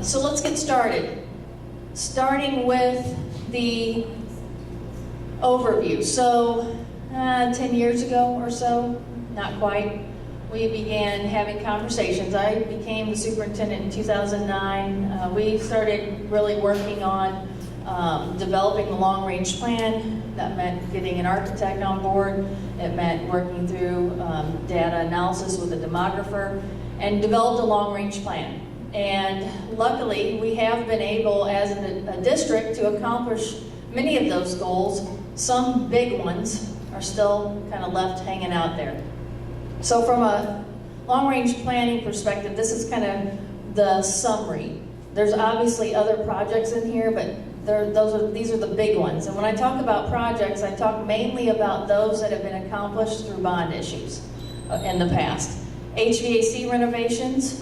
So let's get started. Starting with the overview. So 10 years ago or so, not quite, we began having conversations. I became the superintendent in 2009. We started really working on developing the long-range plan. That meant getting an architect on board. It meant working through data analysis with a demographer and developed a long-range plan. And luckily, we have been able, as a district, to accomplish many of those goals. Some big ones are still kind of left hanging out there. So from a long-range planning perspective, this is kind of the summary. There's obviously other projects in here, but these are the big ones. And when I talk about projects, I talk mainly about those that have been accomplished through bond issues in the past. HVAC renovations,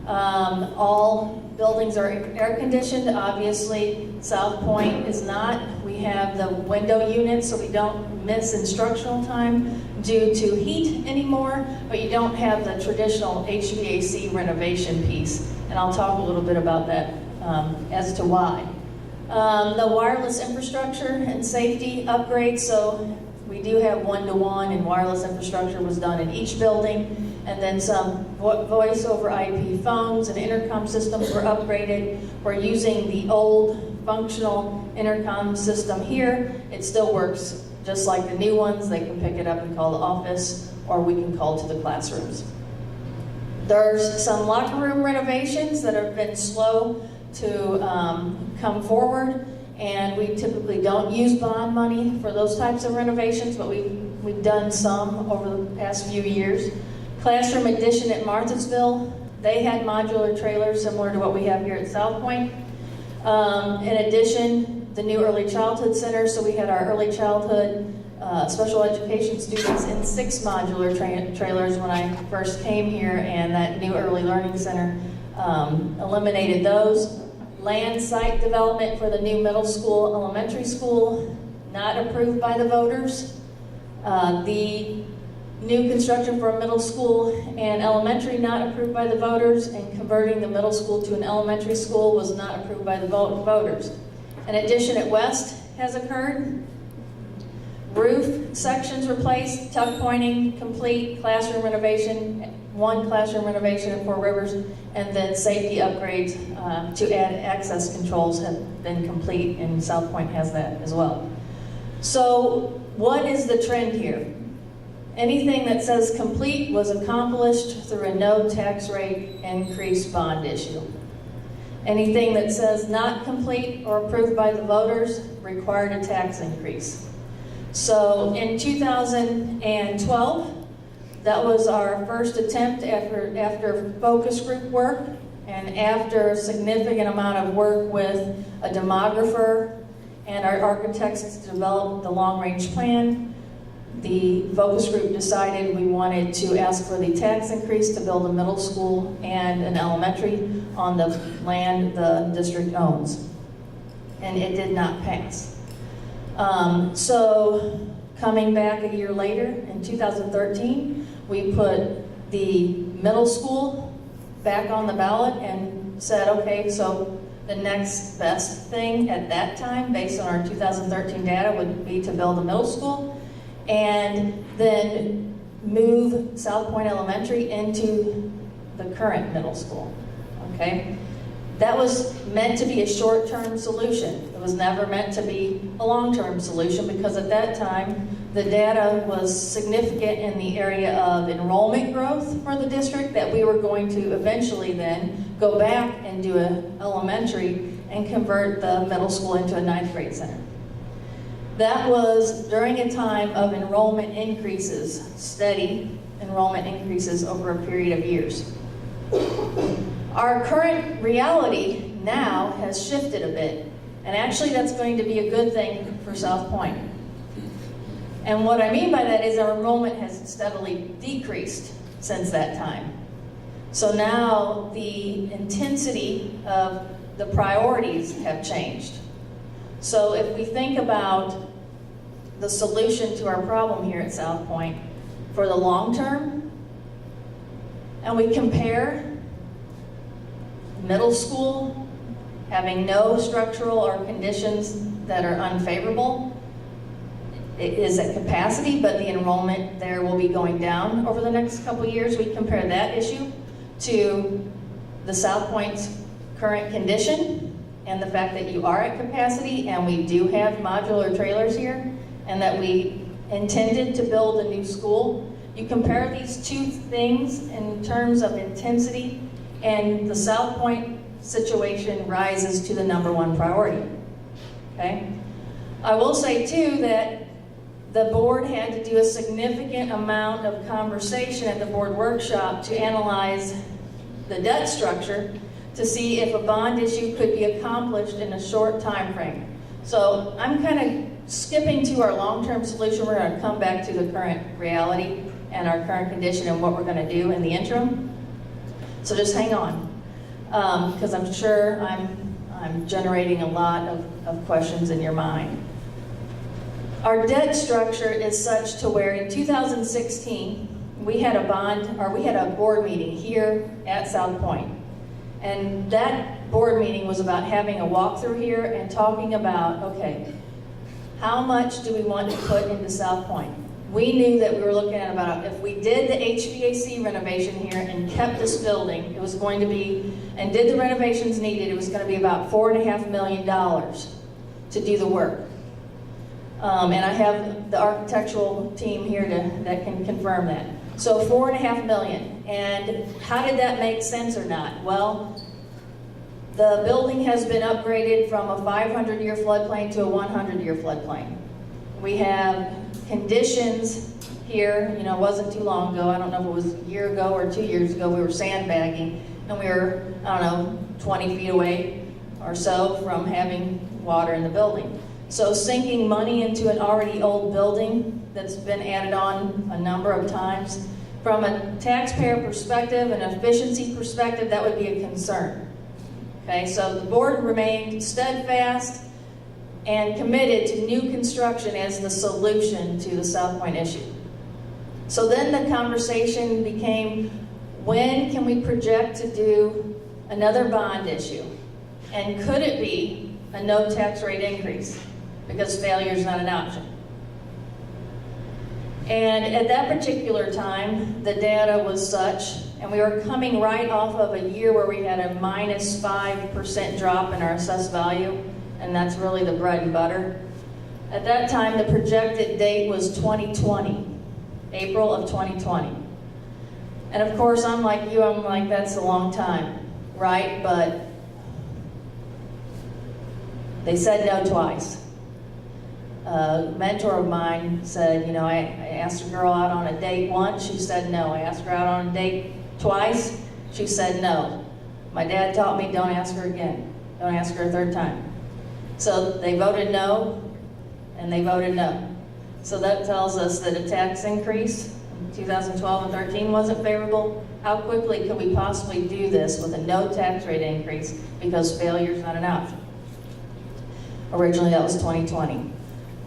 all buildings are air conditioned. Obviously, South Point is not. We have the window units, so we don't miss instructional time due to heat anymore, but you don't have the traditional HVAC renovation piece. And I'll talk a little bit about that as to why. The wireless infrastructure and safety upgrades, so we do have one-to-one, and wireless infrastructure was done in each building, and then some voice over IP phones and intercom systems were upgraded. We're using the old functional intercom system here. It still works just like the new ones. They can pick it up and call the office, or we can call to the classrooms. There's some locker room renovations that have been slow to come forward, and we typically don't use bond money for those types of renovations, but we've done some over the past few years. Classroom addition at Marthansville, they had modular trailers similar to what we have here at South Point. In addition, the new early childhood center, so we had our early childhood special education students in 6 modular trailers when I first came here, and that new early learning center eliminated those. Land site development for the new middle school, elementary school, not approved by the voters. The new construction for a middle school and elementary, not approved by the voters, and converting the middle school to an elementary school was not approved by the voters. An addition at West has occurred. Roof sections replaced, tuck pointing complete, classroom renovation, 1 classroom renovation at Four Rivers, and then safety upgrades to add access controls have been complete, and South Point has that as well. So what is the trend here? Anything that says complete was accomplished through a no tax rate increase bond issue. Anything that says not complete or approved by the voters required a tax increase. So in 2012, that was our first attempt after focus group work and after a significant amount of work with a demographer and our architects to develop the long-range plan. The focus group decided we wanted to ask for the tax increase to build a middle school and an elementary on the land the district owns. And it did not pass. So coming back a year later, in 2013, we put the middle school back on the ballot and said, okay, so the next best thing at that time, based on our 2013 data, would be to build a middle school and then move South Point Elementary into the current middle school, okay? That was meant to be a short-term solution. It was never meant to be a long-term solution, because at that time, the data was significant in the area of enrollment growth for the district that we were going to eventually then go back and do an elementary and convert the middle school into a 9th grade center. That was during a time of enrollment increases, steady enrollment increases over a period of years. Our current reality now has shifted a bit, and actually that's going to be a good thing for South Point. And what I mean by that is our enrollment has steadily decreased since that time. So now the intensity of the priorities have changed. So if we think about the solution to our problem here at South Point for the long term, and we compare middle school having no structural or conditions that are unfavorable. It is at capacity, but the enrollment there will be going down over the next couple of years. We compare that issue to the South Point's current condition and the fact that you are at capacity and we do have modular trailers here and that we intended to build a new school. You compare these two things in terms of intensity and the South Point situation rises to the #1 priority, okay? I will say too that the board had to do a significant amount of conversation at the board workshop to analyze the debt structure to see if a bond issue could be accomplished in a short time frame. So I'm kind of skipping to our long-term solution. We're going to come back to the current reality and our current condition and what we're going to do in the interim. So just hang on, because I'm sure I'm generating a lot of questions in your mind. Our debt structure is such to where in 2016, we had a board meeting here at South Point. And that board meeting was about having a walkthrough here and talking about, okay, how much do we want to put into South Point? We knew that we were looking at about, if we did the HVAC renovation here and kept this building, it was going to be, and did the renovations needed, it was going to be about $4.5 million to do the work. And I have the architectural team here that can confirm that. So $4.5 million. And how did that make sense or not? Well, the building has been upgraded from a 500-year floodplain to a 100-year floodplain. We have conditions here, it wasn't too long ago, I don't know if it was a year ago or 2 years ago, we were sandbagging, and we were, 20 feet away or so from having water in the building. So sinking money into an already old building that's been added on a number of times, from a taxpayer perspective and efficiency perspective, that would be a concern. Okay, so the board remained steadfast and committed to new construction as the solution to the South Point issue. So then the conversation became, when can we project to do another bond issue? And could it be a no tax rate increase? Because failure is not an option. And at that particular time, the data was such, and we were coming right off of a year where we had a -5% drop in our assessed value, and that's really the bread and butter. At that time, the projected date was 2020, April of 2020. And of course, I'm like you, I'm like, that's a long time, right? But they said no twice. A mentor of mine said, I asked a girl out on a date once, she said no. I asked her out on a date twice, she said no. My dad taught me, don't ask her again. Don't ask her a third time. So they voted no, and they voted no. So that tells us that a tax increase in 2012 and 13 wasn't favorable. How quickly could we possibly do this with a no tax rate increase because failure is not an option? Originally that was 2020.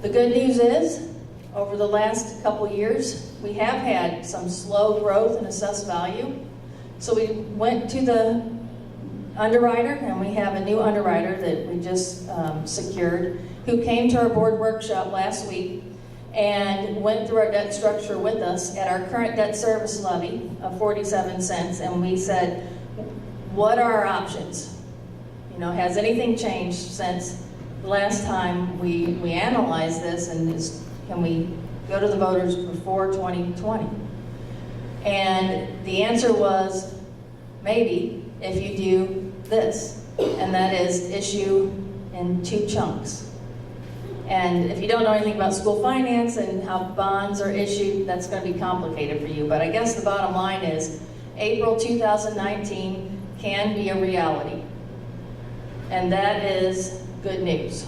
The good news is, over the last couple years, we have had some slow growth in assessed value. So we went to the underwriter, and we have a new underwriter that we just secured, who came to our board workshop last week and went through our debt structure with us at our current debt service levy of 47 cents, and we said, what are our options? Has anything changed since the last time we analyzed this, and can we go to the voters before 2020? And the answer was maybe if you do this, and that is issue in 2 chunks. And if you don't know anything about school finance and how bonds are issued, that's going to be complicated for you. But I guess the bottom line is April 2019 can be a reality. And that is good news.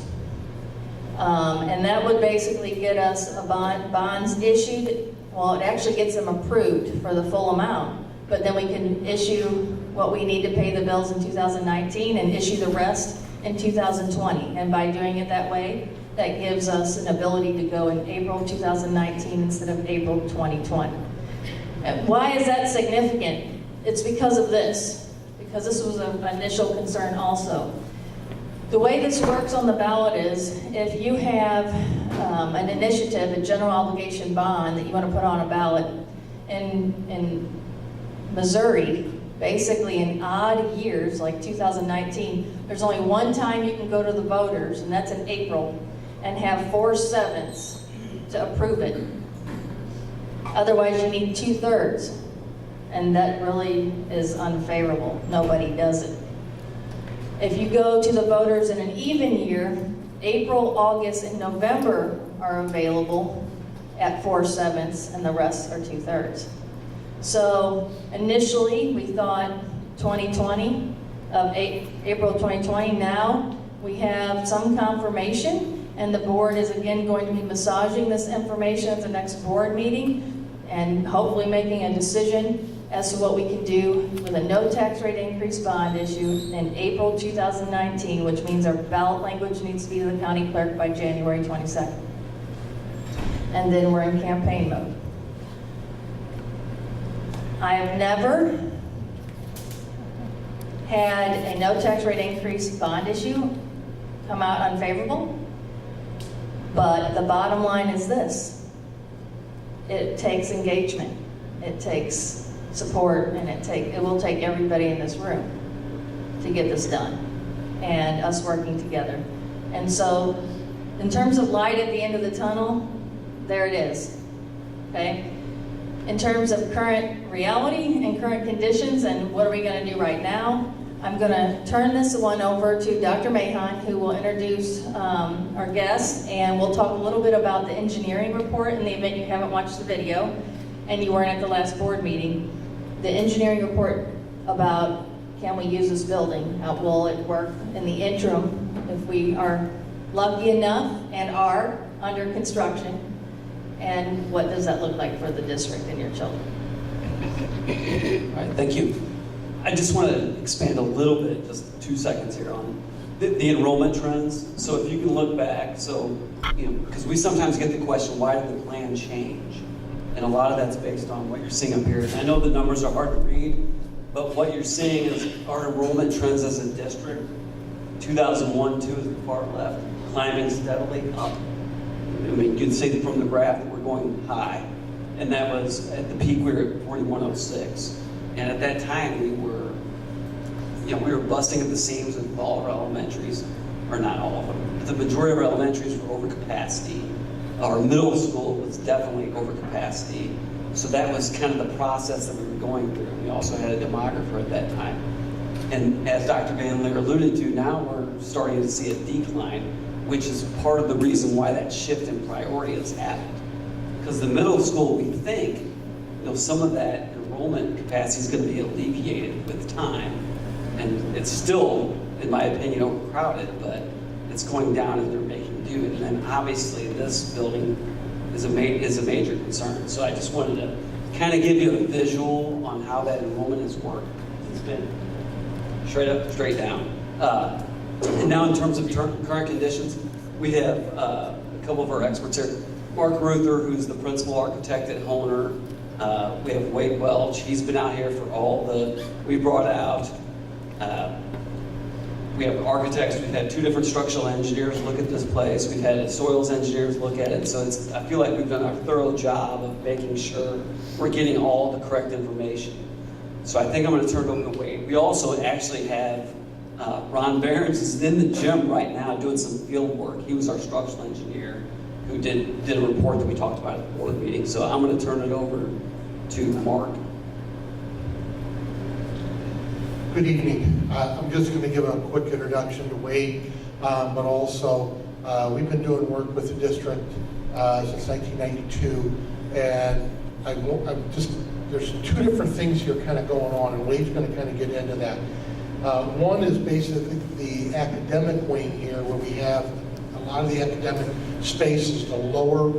And that would basically get us a bonds issued. Well, it actually gets them approved for the full amount, but then we can issue what we need to pay the bills in 2019 and issue the rest in 2020. And by doing it that way, that gives us an ability to go in April 2019 instead of April 2020. And why is that significant? It's because of this. because this was an initial concern also. The way this works on the ballot is if you have an initiative, a general obligation bond that you want to put on a ballot in Missouri, basically in odd years like 2019, there's only one time you can go to the voters, and that's in April, and have 4/7 to approve it. Otherwise, you need 2/3, and that really is unfavorable. Nobody does it. If you go to the voters in an even year, April, August, and November are available at 4/7, and the rest are 2/3. So initially, we thought 2020, April 2020. Now we have some confirmation, and the board is again going to be massaging this information at the next board meeting, and hopefully making a decision as to what we can do with a no tax rate increase bond issue in April 2019, which means our ballot language needs to be to the county clerk by January 22nd. And then we're in campaign mode. I have never had a no tax rate increase bond issue come out unfavorable, but the bottom line is this: it takes engagement, it takes support, and it will take everybody in this room to get this done, and us working together. And so, in terms of light at the end of the tunnel, there it is, okay? In terms of current reality and current conditions and what are we going to do right now, I'm going to turn this one over to Dr. Mahon, who will introduce our guest, and we'll talk a little bit about the engineering report in the event you haven't watched the video and you weren't at the last board meeting. The engineering report about can we use this building, how will it work in the interim if we are lucky enough and are under construction, and what does that look like for the district and your children? All right, thank you. I just want to expand a little bit, just 2 seconds here, on the enrollment trends. So if you can look back, because we sometimes get the question, why did the plan change? And a lot of that's based on what you're seeing up here. And I know the numbers are hard to read, but what you're seeing is our enrollment trends as a district, 2001, 2 is the far left, climbing steadily up. I mean, you can see from the graph that we're going high. And that was, at the peak, we were at 4106. And at that time, we were busting at the seams with all of our elementaries, or not all of them. The majority of our elementaries were over capacity. Our middle school was definitely over capacity. So that was kind of the process that we were going through. We also had a demographer at that time. And as Dr. Van Leer alluded to, now we're starting to see a decline, which is part of the reason why that shift in priority has happened. Because the middle school, we think, some of that enrollment capacity is going to be alleviated with time. And it's still, in my opinion, overcrowded, but it's going down and they're making do. And then obviously this building is a major concern. So I just wanted to kind of give you a visual on how that enrollment has worked. It's been straight up, straight down. And now in terms of current conditions, we have a couple of our experts here. Mark Ruther, who's the principal architect at Honer. We have Wade Welch. He's been out here for we brought out. We have architects. We've had 2 different structural engineers look at this place. We've had soils engineers look at it. So I feel like we've done a thorough job of making sure we're getting all the correct information. So I think I'm going to turn it over to Wade. We also actually have Ron Behrens is in the gym right now doing some field work. He was our structural engineer who did a report that we talked about at the board meeting. So I'm going to turn it over to Mark. Good evening. I'm just going to give a quick introduction to Wade, but also we've been doing work with the district since 1992, and there's 2 different things here kind of going on, and Wade's going to kind of get into that. One is basically the academic wing here, where we have a lot of the academic spaces, the lower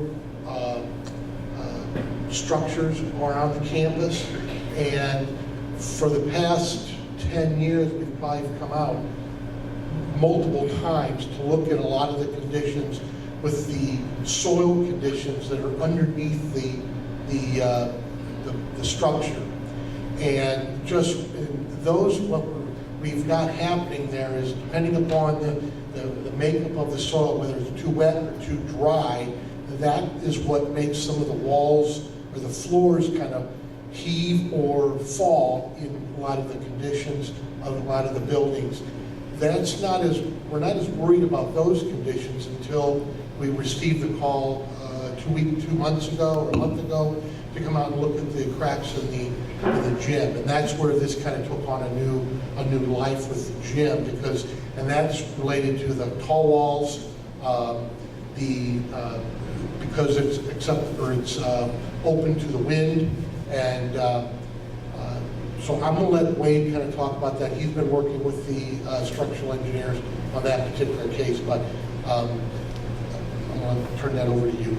structures around the campus, and for the past 10 years, we've probably come out multiple times to look at a lot of the conditions with the soil conditions that are underneath the structure. And just those, what we're we've got happening there is, depending upon the makeup of the soil, whether it's too wet or too dry, that is what makes some of the walls or the floors kind of heave or fall in a lot of the conditions of a lot of the buildings. We're not as worried about those conditions until we received the call 2 months ago or a month ago to come out and look at the cracks in the gym, and that's where this kind of took on a new life with the gym, and that's related to the tall walls, because it's open to the wind, and so I'm going to let Wade kind of talk about that. He's been working with the structural engineers on that particular case, but I'm going to turn that over to you.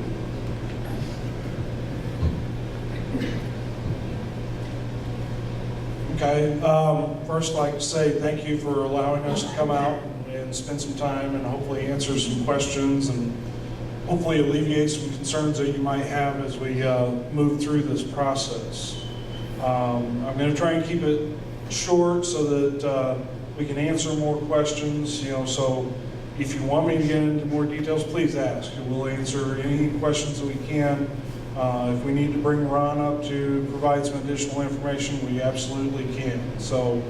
Okay, first I'd like to say thank you for allowing us to come out and spend some time and hopefully answer some questions and hopefully alleviate some concerns that you might have as we move through this process. I'm going to try and keep it short so that we can answer more questions, so if you want me to get into more details, please ask, and we'll answer any questions that we can. If we need to bring Ron up to provide some additional information, we absolutely can. So,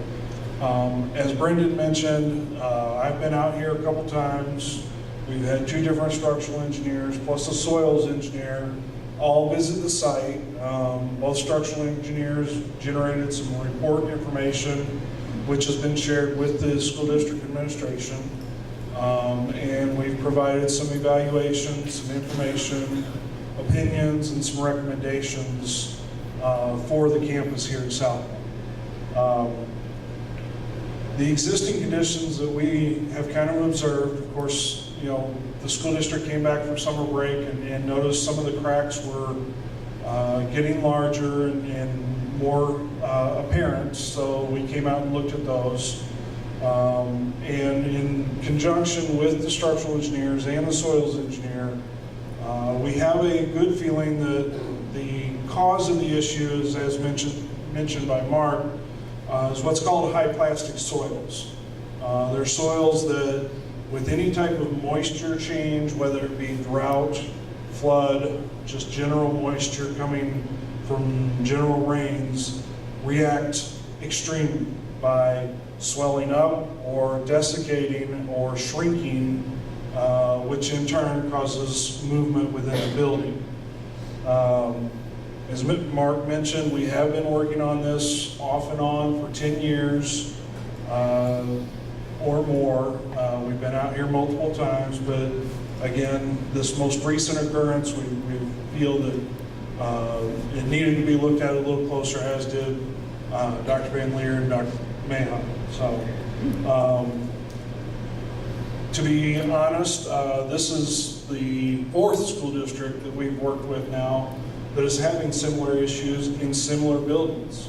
as Brendan mentioned, I've been out here a couple times. We've had 2 different structural engineers, plus a soils engineer, all visit the site. Both structural engineers generated some report information, which has been shared with the school district administration. And we've provided some evaluations, some information, opinions, and some recommendations for the campus here in South Bend. The existing conditions that we have kind of observed, of course, the school district came back from summer break and noticed some of the cracks were getting larger and more apparent, so we came out and looked at those. And in conjunction with the structural engineers and the soils engineer, we have a good feeling that the cause of the issues, as mentioned by Mark, is what's called high plastic soils. They're soils that, with any type of moisture change, whether it be drought, flood, just general moisture coming from general rains, react extremely by swelling up or desiccating or shrinking, which in turn causes movement within the building. As Mark mentioned, we have been working on this off and on for 10 years or more. We've been out here multiple times, but again, this most recent occurrence, we feel that it needed to be looked at a little closer, as did Dr. Van Leer and Dr. Mahon. So, to be honest, this is the 4th school district that we've worked with now that is having similar issues in similar buildings.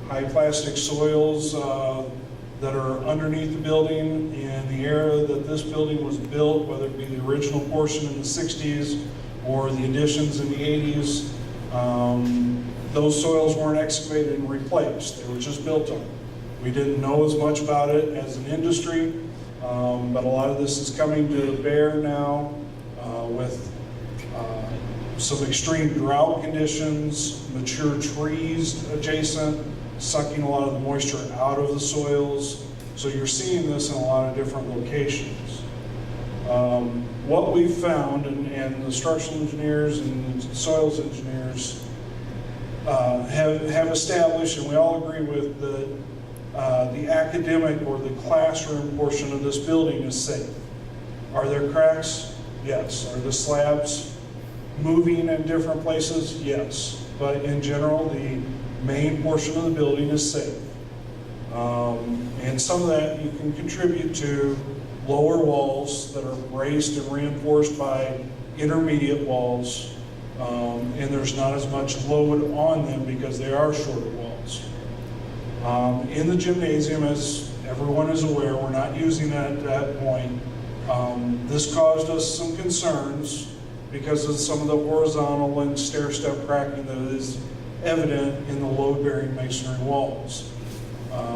High plastic soils that are underneath the building in the era that this building was built, whether it be the original portion in the 60s or the additions in the 80s. Those soils weren't excavated and replaced. They were just built on. We didn't know as much about it as an industry, but a lot of this is coming to bear now with some extreme drought conditions, mature trees adjacent, sucking a lot of the moisture out of the soils. So you're seeing this in a lot of different locations. What we've found, and the structural engineers and soils engineers have established, and we all agree with, that the academic or the classroom portion of this building is safe. Are there cracks? Yes. Are the slabs moving in different places? Yes. But in general, the main portion of the building is safe. And some of that you can contribute to lower walls that are braced and reinforced by intermediate walls, and there's not as much load on them because they are shorter walls. In the gymnasium, as everyone is aware, we're not using that at that point. This caused us some concerns because of some of the horizontal and stair-step cracking that is evident in the load-bearing masonry walls.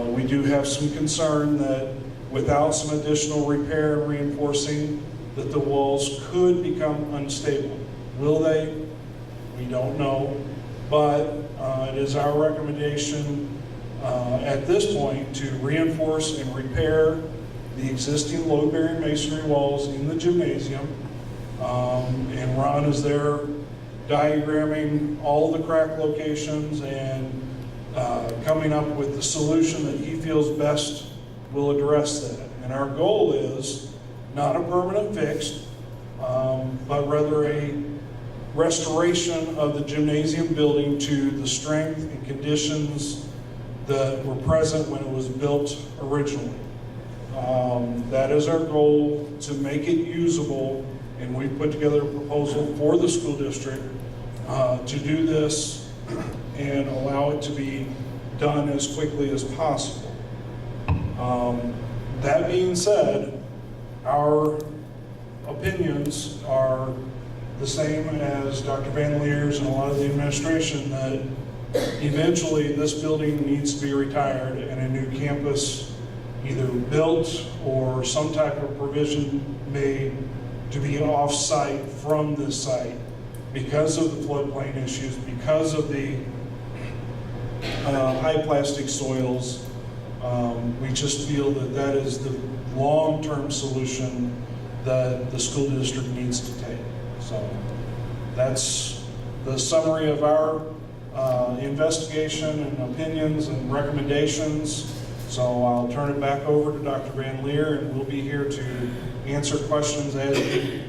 We do have some concern that without some additional repair and reinforcing, that the walls could become unstable. Will they? We don't know, but it is our recommendation at this point to reinforce and repair the existing load-bearing masonry walls in the gymnasium. And Ron is there diagramming all the crack locations and coming up with the solution that he feels best will address that. And our goal is not a permanent fix, but rather a restoration of the gymnasium building to the strength and conditions that were present when it was built originally. That is our goal, to make it usable, and we've put together a proposal for the school district to do this and allow it to be done as quickly as possible. That being said, our opinions are the same as Dr. Van Leer's and a lot of the administration, that eventually this building needs to be retired and a new campus either built or some type of provision made to be off-site from this site because of the floodplain issues, because of the high plastic soils. We just feel that that is the long-term solution that the school district needs to take. So that's the summary of our investigation and opinions and recommendations. So I'll turn it back over to Dr. Van Leer, and we'll be here to answer questions as needed.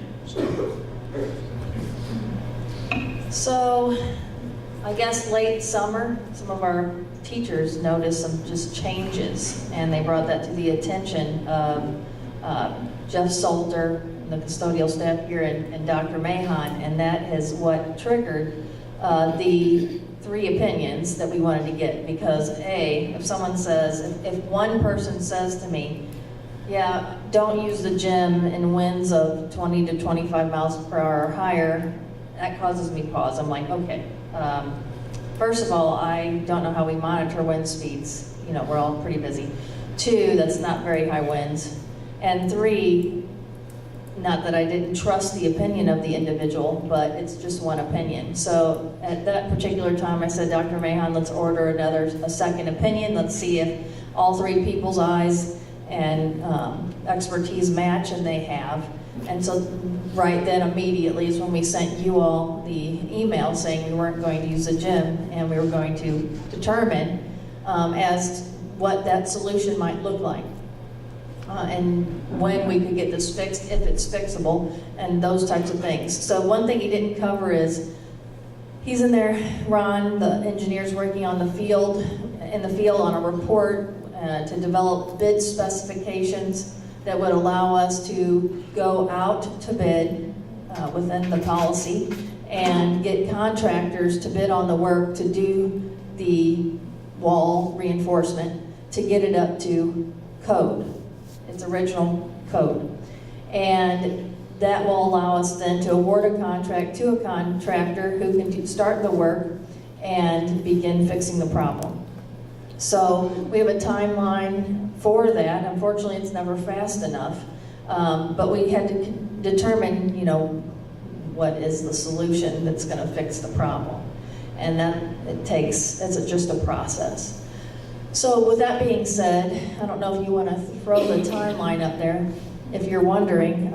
So, I guess late summer, some of our teachers noticed some just changes, and they brought that to the attention of Jeff Salter, the custodial staff here, and Dr. Mahon, and that is what triggered the 3 opinions that we wanted to get. Because if someone says, if one person says to me, yeah, don't use the gym in winds of 20 to 25 miles per hour or higher, that causes me pause. I'm like, okay, first of all, I don't know how we monitor wind speeds. You know, we're all pretty busy. 2, that's not very high winds. And 3, not that I didn't trust the opinion of the individual, but it's just one opinion. So at that particular time, I said, Dr. Mahon, let's order a second opinion. Let's see if all 3 people's eyes and expertise match, and they have. And so right then immediately is when we sent you all the email saying we weren't going to use the gym, and we were going to determine as what that solution might look like. And when we could get this fixed, if it's fixable, and those types of things. So one thing he didn't cover is, he's in there, Ron, the engineer's working on the field, in the field on a report to develop bid specifications that would allow us to go out to bid within the policy and get contractors to bid on the work to do the wall reinforcement to get it up to code. Its original code. And that will allow us then to award a contract to a contractor who can start the work and begin fixing the problem. So we have a timeline for that. Unfortunately, it's never fast enough. But we had to determine, you know, what is the solution that's going to fix the problem. And that it's just a process. So with that being said, I don't know if you want to throw the timeline up there, if you're wondering.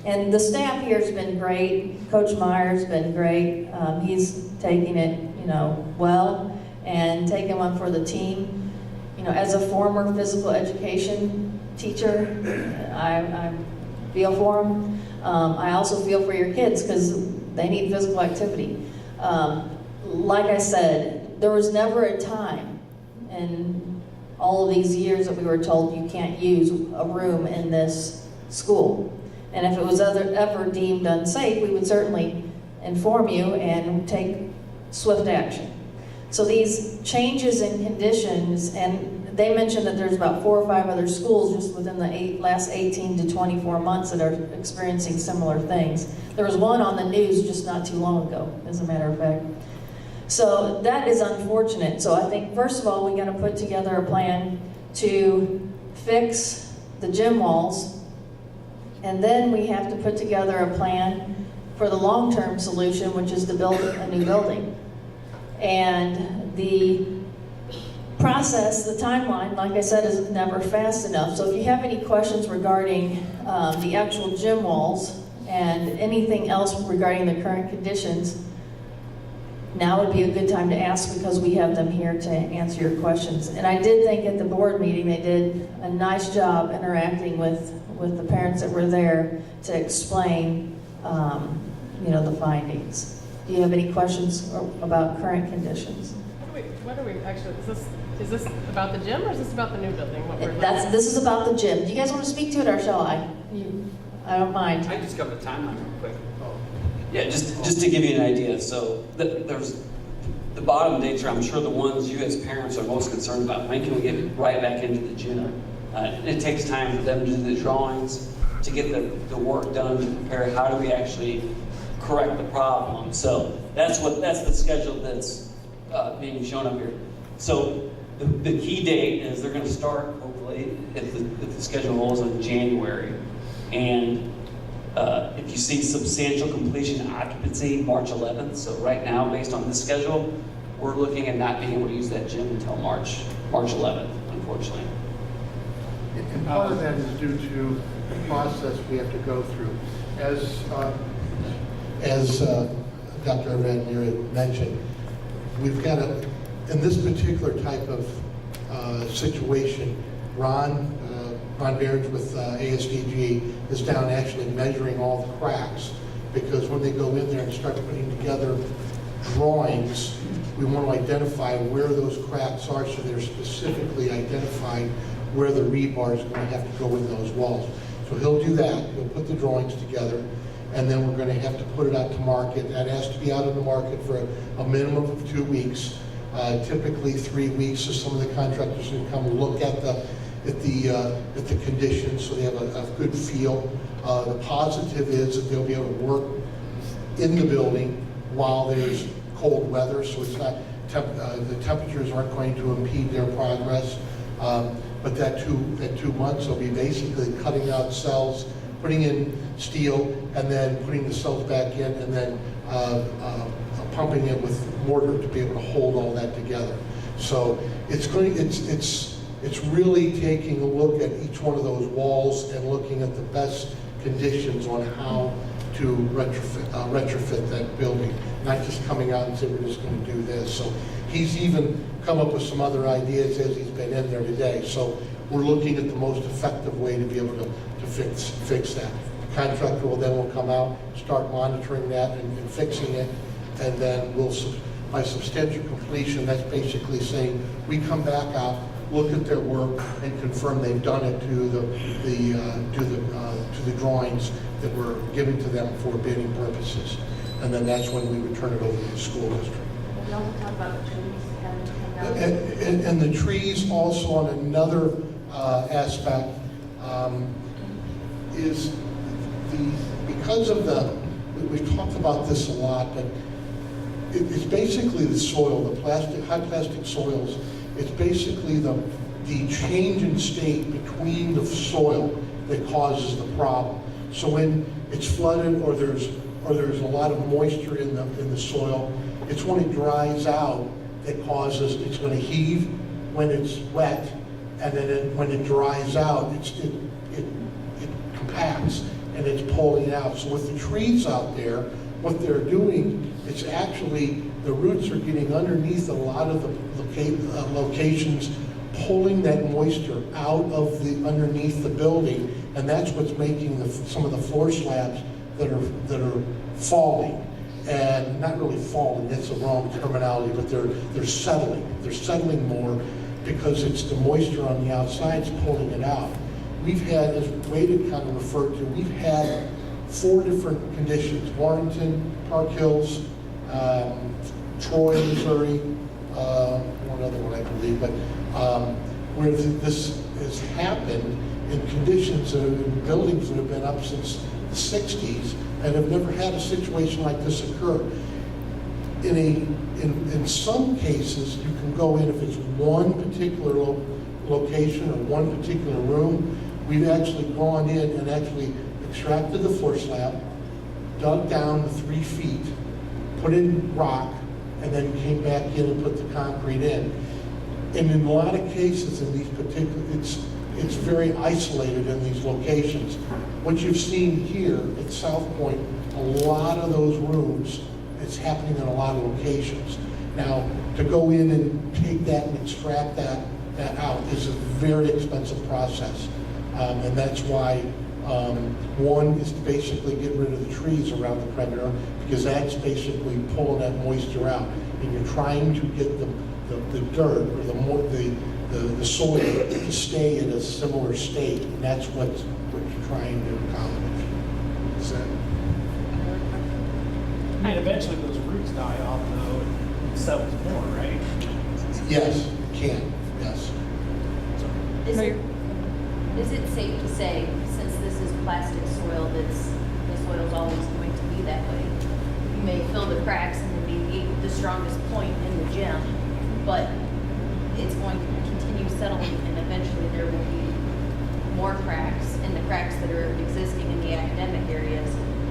And the staff here has been great. Coach Meyer's been great. He's taking it, you know, well, and taking one for the team. You know, as a former physical education teacher, I feel for them. I also feel for your kids because they need physical activity. Like I said, there was never a time in all of these years that we were told you can't use a room in this school. And if it was ever deemed unsafe, we would certainly inform you and take swift action. So these changes in conditions, and they mentioned that there's about 4 or 5 other schools just within the last 18 to 24 months that are experiencing similar things. There was one on the news just not too long ago, as a matter of fact. So that is unfortunate. So I think, first of all, we got to put together a plan to fix the gym walls, and then we have to put together a plan for the long-term solution, which is to build a new building. And the process, the timeline, like I said, is never fast enough. So if you have any questions regarding the actual gym walls and anything else regarding the current conditions, now would be a good time to ask, because we have them here to answer your questions. And I did think at the board meeting they did a nice job interacting with the parents that were there to explain the findings. Do you have any questions about current conditions? What are we actually, is this about the gym, or is this about the new building? What we're This is about the gym. Do you guys want to speak to it, or shall I? I don't mind. I just cover the timeline real quick. Yeah, just to give you an idea. So there's the bottom dates are, I'm sure, the ones you as parents are most concerned about. When can we get right back into the gym? It takes time for them to do the drawings, to get the work done, to prepare how do we actually correct the problem. So that's the schedule that's being shown up here. So the key date is they're going to start, hopefully, if the schedule holds, in January. And if you see substantial completion occupancy, March 11th. So right now, based on this schedule, we're looking at not being able to use that gym until March 11th, unfortunately. And part of that is due to the process we have to go through. As Dr. Van Meer had mentioned, we've got to, in this particular type of situation, Ron Barrett with ASDG is down actually measuring all the cracks, because when they go in there and start putting together drawings, we want to identify where those cracks are, so they're specifically identified where the rebar is going to have to go in those walls. So he'll do that, he'll put the drawings together, and then we're going to have to put it out to market. That has to be out in the market for a minimum of 2 weeks, typically 3 weeks, so some of the contractors can come and look at the conditions, so they have a good feel. The positive is that they'll be able to work in the building while there's cold weather, so it's not the temperatures aren't going to impede their progress. But that 2 months, they'll be basically cutting out cells, putting in steel, and then putting the cells back in, and then pumping it with mortar to be able to hold all that together. So it's really taking a look at each one of those walls and looking at the best conditions on how to retrofit that building, not just coming out and saying we're just going to do this. So he's even come up with some other ideas as he's been in there today. So we're looking at the most effective way to be able to fix that. The contractor will come out, start monitoring that and fixing it, and then by substantial completion, that's basically saying we come back out, look at their work, and confirm they've done it to the drawings that were given to them for bidding purposes. And then that's when we would turn it over to the school district. We also talk about the trees having to come down. And the trees also, on another aspect, is because of we've talked about this a lot, but it's basically the soil, high plastic soils. It's basically the change in state between the soil that causes the problem. So when it's flooded or there's a lot of moisture in the soil, it's when it dries out that causes, it's going to heave when it's wet, and then when it dries out, it compacts and it's pulling out. So with the trees out there, what they're doing, it's actually, the roots are getting underneath a lot of the locations, pulling that moisture out of underneath the building, and that's what's making some of the floor slabs that are falling. And not really falling, that's the wrong terminology, but they're settling. They're settling more because it's the moisture on the outside pulling it out. We've had, as Wade had kind of referred to, we've had 4 different conditions: Warrenton, Park Hills, Troy, Missouri, one other one I believe, but where this has happened in conditions in buildings that have been up since the 60s and have never had a situation like this occur. in some cases, you can go in if it's one particular location or one particular room. We've actually gone in and actually extracted the floor slab, dug down the 3 feet, put in rock, and then came back in and put the concrete in. And in a lot of cases in these particular, it's very isolated in these locations. What you've seen here at South Point, a lot of those rooms, it's happening in a lot of locations. Now, to go in and take that and extract that out is a very expensive process. And that's why one is to basically get rid of the trees around the perimeter, because that's basically pulling that moisture out. And you're trying to get the dirt or the soil to stay in a similar state, and that's what you're trying to accomplish. Is that? I mean, eventually those roots die off though, and settles more, right? Yes, you can, yes. Is it safe to say, since this is plastic soil, the soil is always going to be that way? You may fill the cracks and be the strongest point in the gym, but it's going to continue settling, and eventually there will be more cracks, and the cracks that are existing in the academic areas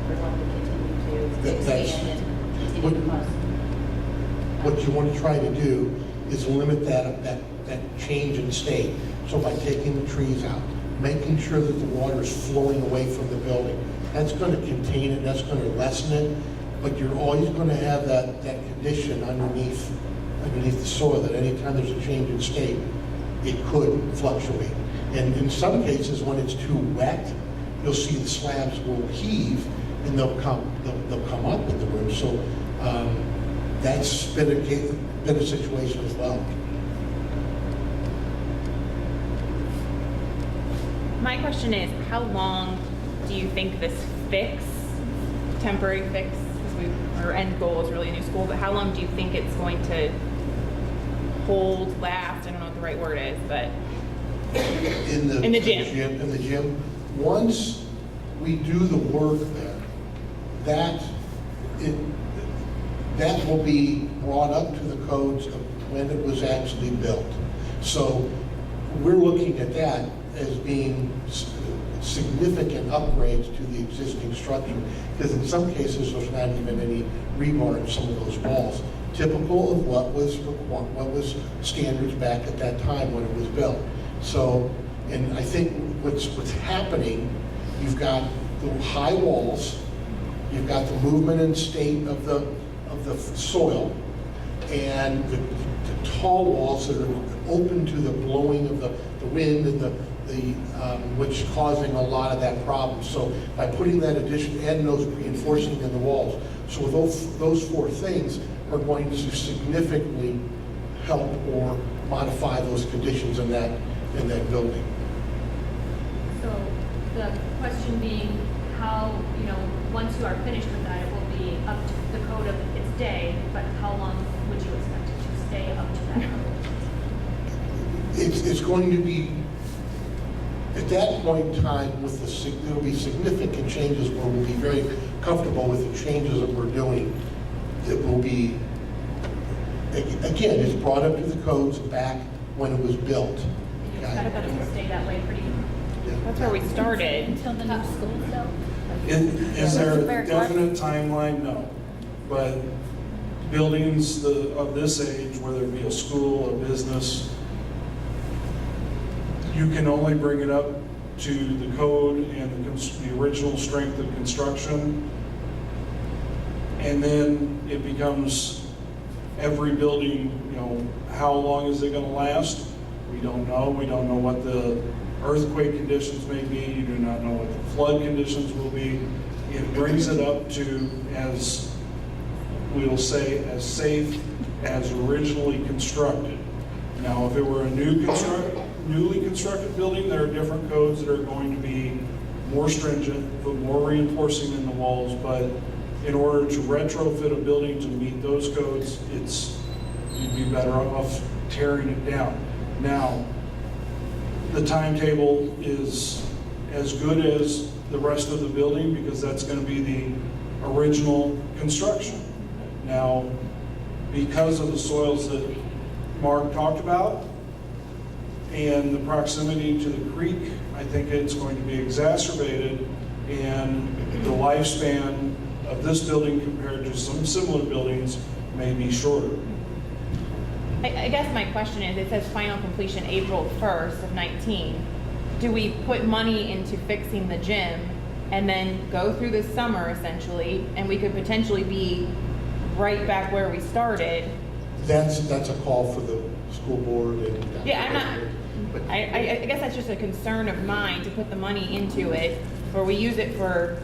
are going to continue to expand and continue to cause. What you want to try to do is limit that change in state. So by taking the trees out, making sure that the water is flowing away from the building, that's going to contain it, that's going to lessen it, but you're always going to have that condition underneath the soil, that anytime there's a change in state, it could fluctuate. And in some cases, when it's too wet, you'll see the slabs will heave and they'll come up in the room. So that's been a situation as well. My question is, how long do you think this temporary fix, because our end goal is really a new school, but how long do you think it's going to hold, last? I don't know what the right word is, but In the gym. Once we do the work there, that will be brought up to the codes of when it was actually built. So we're looking at that as being significant upgrades to the existing structure, because in some cases there's not even any rebar in some of those walls, typical of what was standards back at that time when it was built. So, and I think what's happening, you've got the high walls, you've got the movement and state of the soil, and the tall walls that are open to the blowing of the wind and which is causing a lot of that problem. So by putting that addition and those reinforcing in the walls, so those 4 things are going to significantly help or modify those conditions in that building. So the question being how, once you are finished with that, it will be up to the code of its day, but how long would you expect it to stay up to that code? It's going to be, at that point in time, there'll be significant changes where we'll be very comfortable with the changes that we're doing. That will be, again, it's brought up to the codes back when it was built. You expect that it will stay that way pretty that's where we started. Until the new school is built? Is there a definite timeline? No. But buildings of this age, whether it be a school, a business, you can only bring it up to the code and the original strength of construction. And then it becomes every building, how long is it going to last? We don't know. We don't know what the earthquake conditions may be. You do not know what the flood conditions will be. It brings it up to, as we'll say, as safe as originally constructed. Now, if it were a newly constructed building, there are different codes that are going to be more stringent, put more reinforcing in the walls, but in order to retrofit a building to meet those codes, you'd be better off tearing it down. Now, the timetable is as good as the rest of the building because that's going to be the original construction. Now, because of the soils that Mark talked about and the proximity to the creek, I think it's going to be exacerbated, and the lifespan of this building compared to some similar buildings may be shorter. I guess my question is, it says final completion April 1st of 19. Do we put money into fixing the gym and then go through the summer essentially, and we could potentially be right back where we started? That's a call for the school board and. Yeah, I'm not, I guess that's just a concern of mine, to put the money into it, where we use it for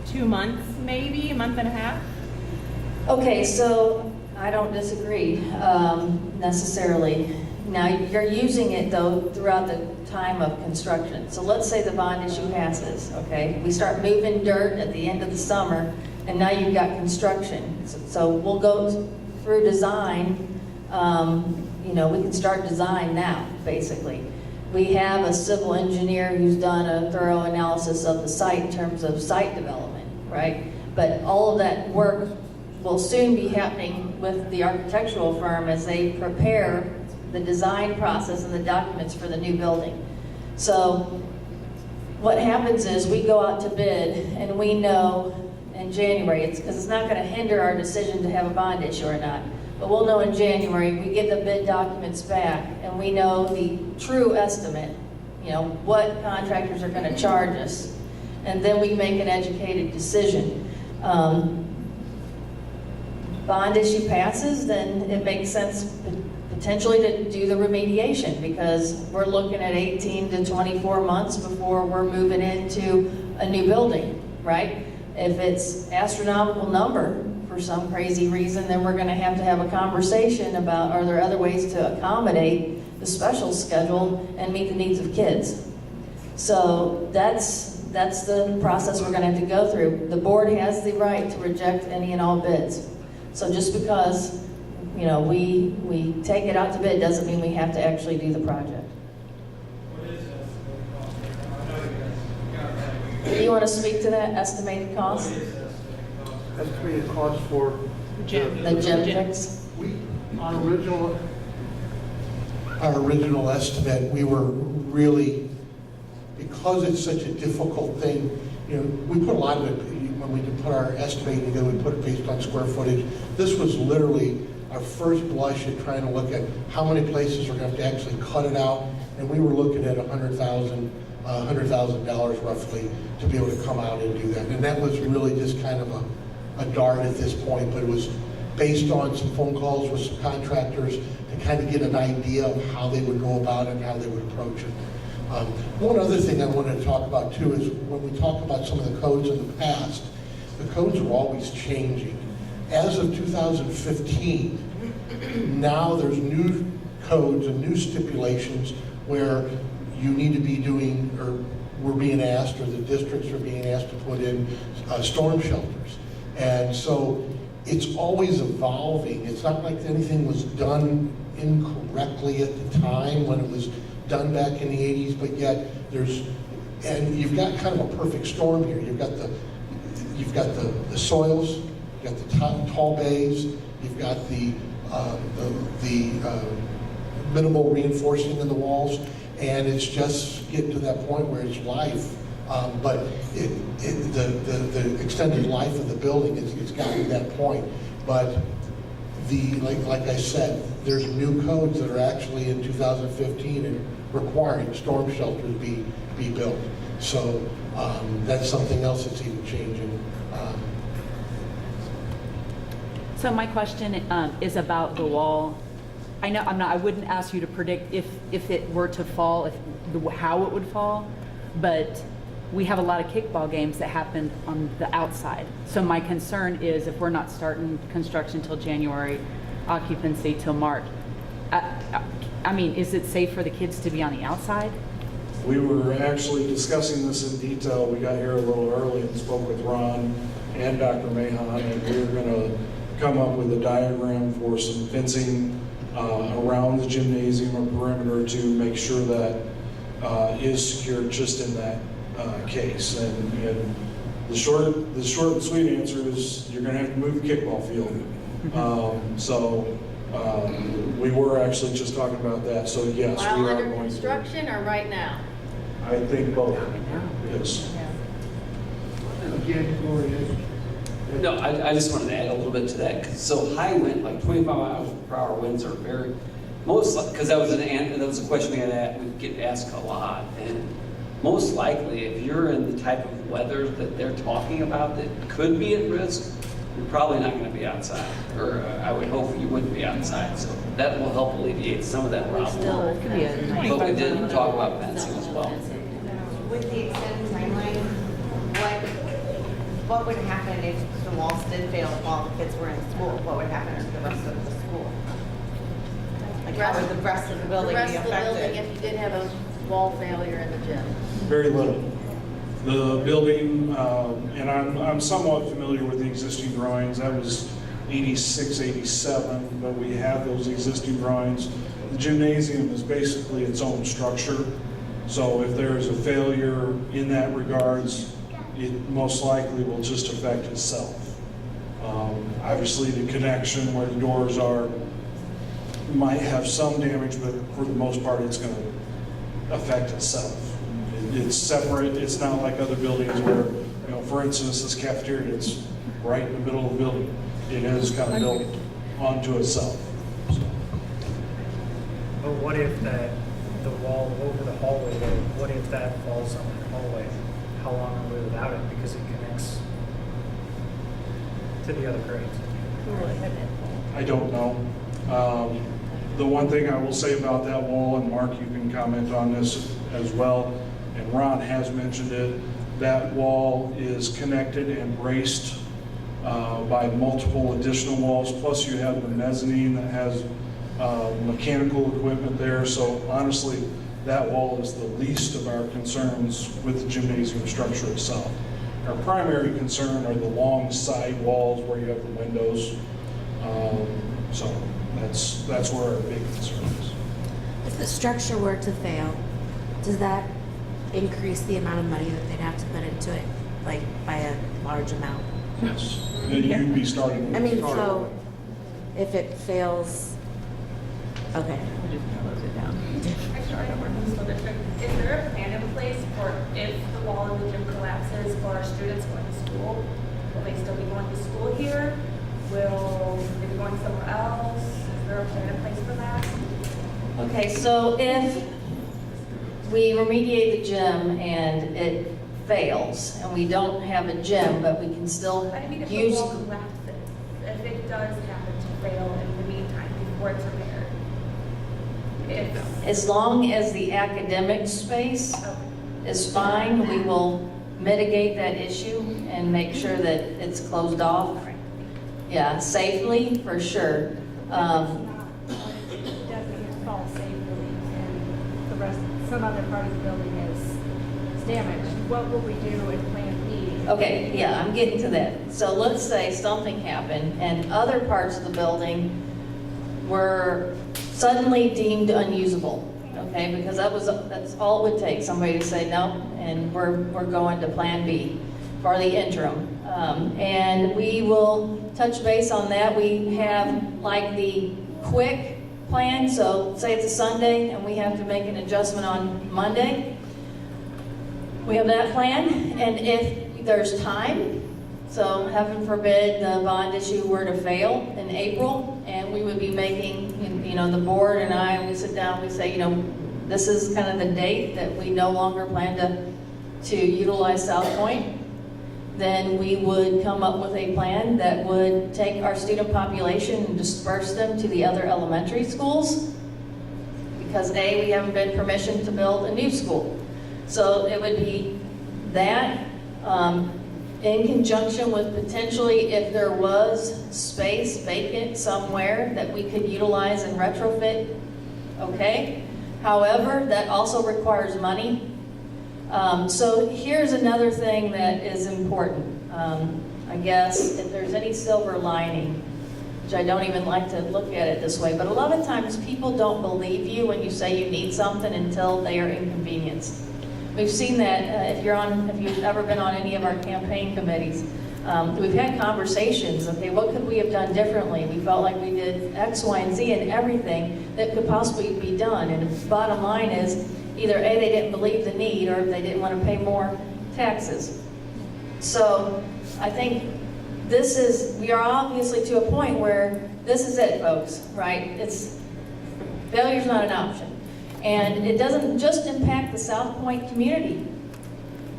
2 months, maybe, a month and a half? Okay, so I don't disagree necessarily. Now, you're using it though throughout the time of construction. So let's say the bond issue passes, okay? We start moving dirt at the end of the summer, and now you've got construction. So we'll go through design, you know, we can start design now, basically. We have a civil engineer who's done a thorough analysis of the site in terms of site development, right? But all of that work will soon be happening with the architectural firm as they prepare the design process and the documents for the new building. So what happens is we go out to bid, and we know in January, because it's not going to hinder our decision to have a bond issue or not, but we'll know in January, we get the bid documents back, and we know the true estimate, you know, what contractors are going to charge us, and then we make an educated decision. Bond issue passes, then it makes sense potentially to do the remediation, because we're looking at 18 to 24 months before we're moving into a new building, right? If it's astronomical number for some crazy reason, then we're going to have a conversation about, are there other ways to accommodate the special schedule and meet the needs of kids? So that's the process we're going to have to go through. The board has the right to reject any and all bids. So just because, you know, we take it out to bid doesn't mean we have to actually do the project. Do you want to speak to that estimated cost? Estimated cost for The gym fix? Our original estimate, we were really, because it's such a difficult thing, you know, we put a lot of it, when we did put our estimate together, we put it based on square footage. This was literally our first blush at trying to look at how many places we're going to have to actually cut it out, and we were looking at $100,000 roughly to be able to come out and do that. And that was really just kind of a dart at this point, but it was based on some phone calls with some contractors to kind of get an idea of how they would go about it and how they would approach it. One other thing I wanted to talk about too is when we talk about some of the codes in the past, the codes are always changing. As of 2015, now there's new codes and new stipulations where you need to be doing, or we're being asked, or the districts are being asked to put in storm shelters. And so it's always evolving. It's not like anything was done incorrectly at the time when it was done back in the 80s, but yet and you've got kind of a perfect storm here. You've got the soils, you've got the tall bays, you've got the minimal reinforcing in the walls, and it's just getting to that point where it's life. But the extended life of the building, it's gotten to that point. But like I said, there's new codes that are actually in 2015 and requiring storm shelters be built. So that's something else that's even changing. So my question is about the wall. I know I wouldn't ask you to predict if it were to fall, how it would fall, but we have a lot of kickball games that happen on the outside. So my concern is if we're not starting construction till January, occupancy till March. I mean, is it safe for the kids to be on the outside? We were actually discussing this in detail. We got here a little early and spoke with Ron and Dr. Mahan, and we were going to come up with a diagram for some fencing around the gymnasium or perimeter to make sure that is secure just in that case. And the short and sweet answer is you're going to have to move the kickball field We were actually just talking about that, so yes, While we are under going to. construction or right now? I think both, yes. Again, Gloria, No, I just wanted to add a little bit to that. So high wind, like 25 miles per hour winds are very, because that was a question we get asked a lot. And most likely, if you're in the type of weather that they're talking about that could be at risk, you're probably not going to be outside. Or I would hope you wouldn't be outside. So that will help alleviate some of that problem. It could be a nice- But we did talk about fencing as well. With the extended timeline, what would happen if the walls did fail while the kids were in school? What would happen to the rest of the school? Like how would the rest of the The building be rest of the building, affected? if you did have a wall failure in the gym. Very little. The building, and I'm somewhat familiar with the existing drawings. That was 86, 87, but we have those existing drawings. The gymnasium is basically its own structure. So if there is a failure in that regards, it most likely will just affect itself. Obviously, the connection where the doors are might have some damage, but for the most part, it's going to affect itself. It's separate. It's not like other buildings where, for instance, this cafeteria, it's right in the middle of the building. It is kind of built onto itself. So. But what if the wall over the hallway there, what if that falls on that hallway? How long are we without it because it connects to the other grades? I don't know. The one thing I will say about that wall, and Mark, you can comment on this as well, and Ron has mentioned it, that wall is connected and braced by multiple additional walls, plus you have the mezzanine that has mechanical equipment there. So honestly, that wall is the least of our concerns with the gymnasium structure itself. Our primary concern are the long side walls where you have the windows. So that's where our big concern is. If the structure were to fail, does that increase the amount of money that they'd have to put into it, like by a large amount? Yes. Then you'd be starting. I mean, so if it fails, okay. We'll just close it down. Is there a plan in place for if the wall in the gym collapses for our students going to school? Will they still be going to school here? Will they be going somewhere else? Is there a plan in place for that? Okay, so if we remediate the gym and it fails, and we don't have a gym, but we can still I mean, if the use. wall collapses, if it does happen to fail in the meantime before it's repaired. As long as the academic space is fine, we will mitigate that issue and make sure that it's closed off. Yeah, safely, for sure. It doesn't fall safely and the rest, some other part of the building is damaged. What will we do in Plan B? Okay, yeah, I'm getting to that. So let's say something happened and other parts of the building were suddenly deemed unusable, okay? Because that's all it would take, somebody to say no, and we're going to Plan B for the interim. And we will touch base on that. We have like the quick plan, so say it's a Sunday and we have to make an adjustment on Monday. We have that plan, and if there's time, so heaven forbid the bond issue were to fail in April, and we would be making, the board and I, we sit down, we say, this is kind of the date that we no longer plan to utilize South Point, then we would come up with a plan that would take our student population and disperse them to the other elementary schools, because A, we haven't been permission to build a new school. So it would be that, in conjunction with potentially if there was space vacant somewhere that we could utilize and retrofit, okay? However, that also requires money. So here's another thing that is important. I guess if there's any silver lining, which I don't even like to look at it this way, but a lot of times people don't believe you when you say you need something until they are inconvenienced. We've seen that if you've ever been on any of our campaign committees. We've had conversations, okay, what could we have done differently? We felt like we did X, Y, and Z and everything that could possibly be done. And the bottom line is, either A, they didn't believe the need, or they didn't want to pay more taxes. So I think we are obviously to a point where this is it, folks, right? Failure's not an option. And it doesn't just impact the South Point community.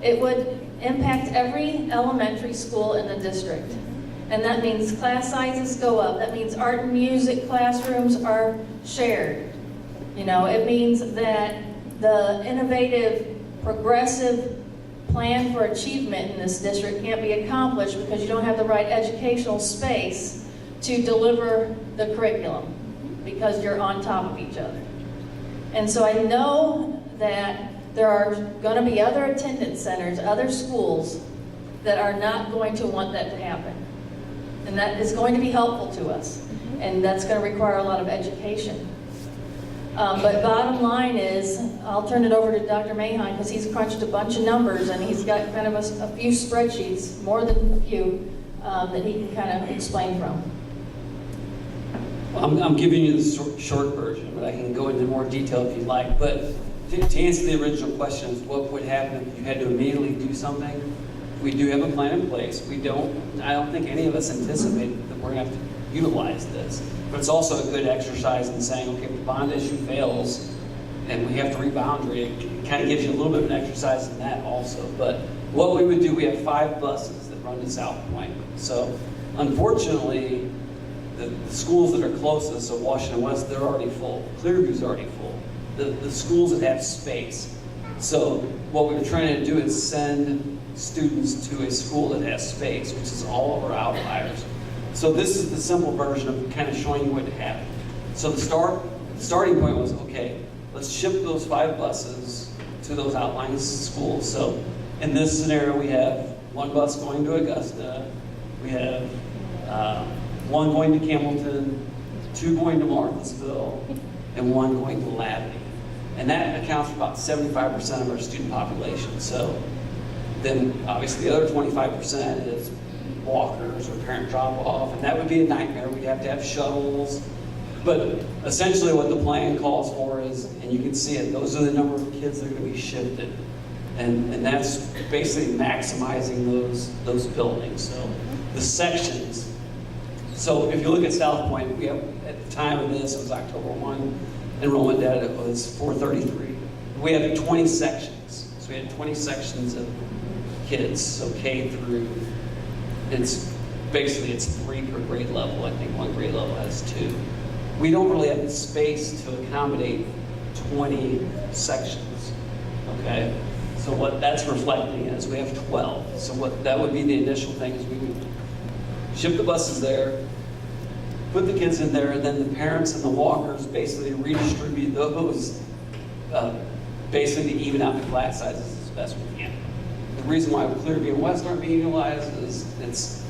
It would impact every elementary school in the district. And that means class sizes go up. That means art and music classrooms are shared. It means that the innovative, progressive plan for achievement in this district can't be accomplished because you don't have the right educational space to deliver the curriculum because you're on top of each other. And so I know that there are going to be other attendance centers, other schools that are not going to want that to happen. And that is going to be helpful to us. And that's going to require a lot of education. But bottom line is, I'll turn it over to Dr. Mahan because he's crunched a bunch of numbers and he's got kind of a few spreadsheets, more than a few, that he can kind of explain from. I'm giving you the short version, but I can go into more detail if you'd like. But to answer the original question, is what would happen if you had to immediately do something? We do have a plan in place. I don't think any of us anticipate that we're going to have to utilize this. But it's also a good exercise in saying, okay, if the bond issue fails and we have to reboundary, it kind of gives you a little bit of an exercise in that also. But what we would do, we have 5 buses that run to South Point. So unfortunately, the schools that are closest, so Washington West, they're already full. Clearview's already full. The schools that have space. So what we were trying to do is send students to a school that has space, which is all of our outliers. So this is the simple version of kind of showing you what happened. So the starting point was, okay, let's ship those 5 buses to those outlying schools. So in this scenario, we have 1 bus going to Augusta, we have 1 going to Campbellton, 2 going to Martinsville, and 1 going to Labadie. And that accounts for about 75% of our student population. So then obviously the other 25% is walkers or parent drop-off, and that would be a nightmare. We'd have to have shuttles. But essentially what the plan calls for is, and you can see it, those are the number of kids that are going to be shifted. And that's basically maximizing those buildings. So the sections. So if you look at South Point, we have, at the time of this, it was October 1, enrollment data was 433. We have 20 sections. So we had 20 sections of kids, so K through, it's 3 per grade level. I think 1 grade level has 2. We don't really have the space to accommodate 20 sections, okay? So what that's reflecting is we have 12. So what that would be the initial thing is we would ship the buses there, put the kids in there, and then the parents and the walkers basically redistribute those, basically to even out the class sizes as best we can. The reason why Clearview and West aren't being utilized is it's,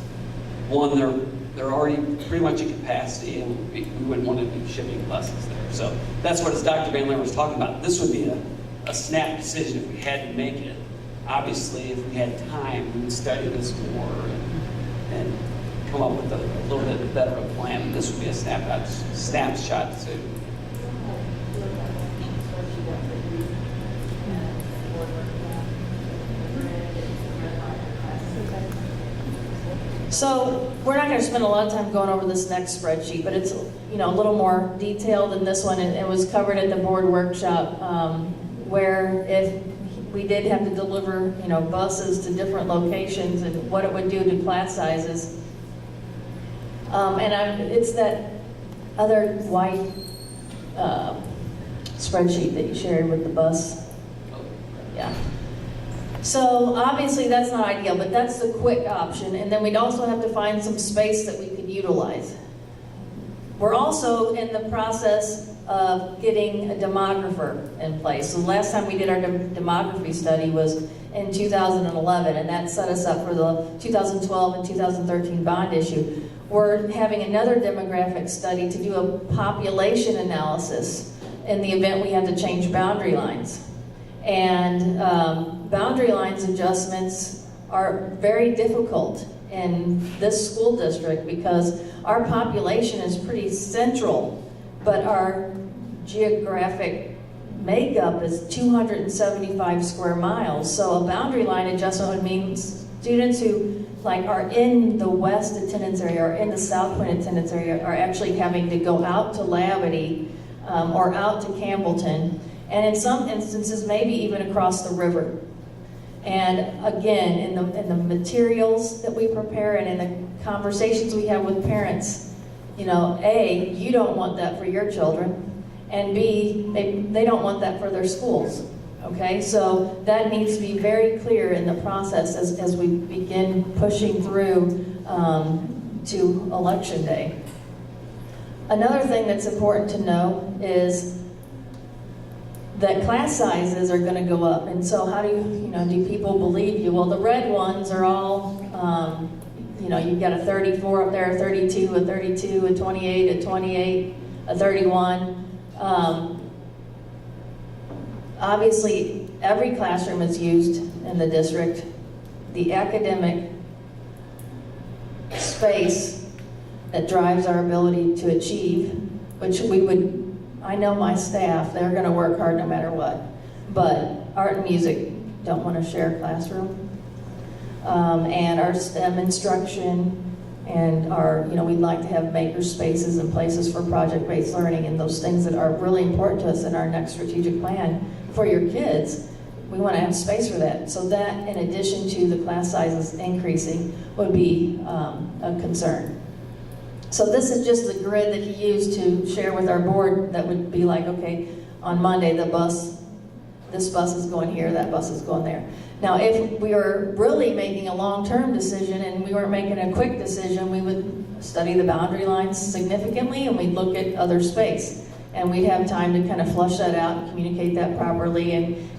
one, they're already pretty much at capacity, and we wouldn't want to be shipping buses there. So that's what, as Dr. Van Leer was talking about, this would be a snap decision if we had to make it. Obviously, if we had time, we would study this more and come up with a little bit better of a plan. This would be a snapshot decision. So we're not going to spend a lot of time going over this next spreadsheet, but it's a little more detailed than this one, and it was covered at the board workshop, where if we did have to deliver buses to different locations and what it would do to class sizes. It's that other white spreadsheet that you shared with the bus. Yeah. So obviously that's not ideal, but that's the quick option. And then we'd also have to find some space that we could utilize. We're also in the process of getting a demographer in place. So the last time we did our demography study was in 2011, and that set us up for the 2012 and 2013 bond issue. We're having another demographic study to do a population analysis in the event we have to change boundary lines. And boundary lines adjustments are very difficult in this school district because our population is pretty central, but our geographic makeup is 275 square miles. So a boundary line adjustment would mean students who like are in the west attendance area or in the South Point attendance area are actually having to go out to Labadie or out to Campbellton, and in some instances maybe even across the river. And again, in the materials that we prepare and in the conversations we have with parents, you know, A, you don't want that for your children, and B, they don't want that for their schools. Okay, so that needs to be very clear in the process as we begin pushing through to Election Day. Another thing that's important to know is that class sizes are going to go up, and so how do people believe you? Well, the red ones are all, you've got a 34 up there, a 32, a 32, a 28, a 28, a 31. Obviously, every classroom is used in the district. The academic space that drives our ability to achieve, which I know my staff, they're going to work hard no matter what. But art and music don't want to share a classroom. And our STEM instruction and we'd like to have maker spaces and places for project-based learning and those things that are really important to us in our next strategic plan for your kids. We want to have space for that. So that, in addition to the class sizes increasing, would be a concern. So this is just the grid that he used to share with our board that would be like, okay, on Monday this bus is going here, that bus is going there. Now if we were really making a long-term decision and we weren't making a quick decision, we would study the boundary lines significantly and we'd look at other space. And we'd have time to kind of flush that out and communicate that properly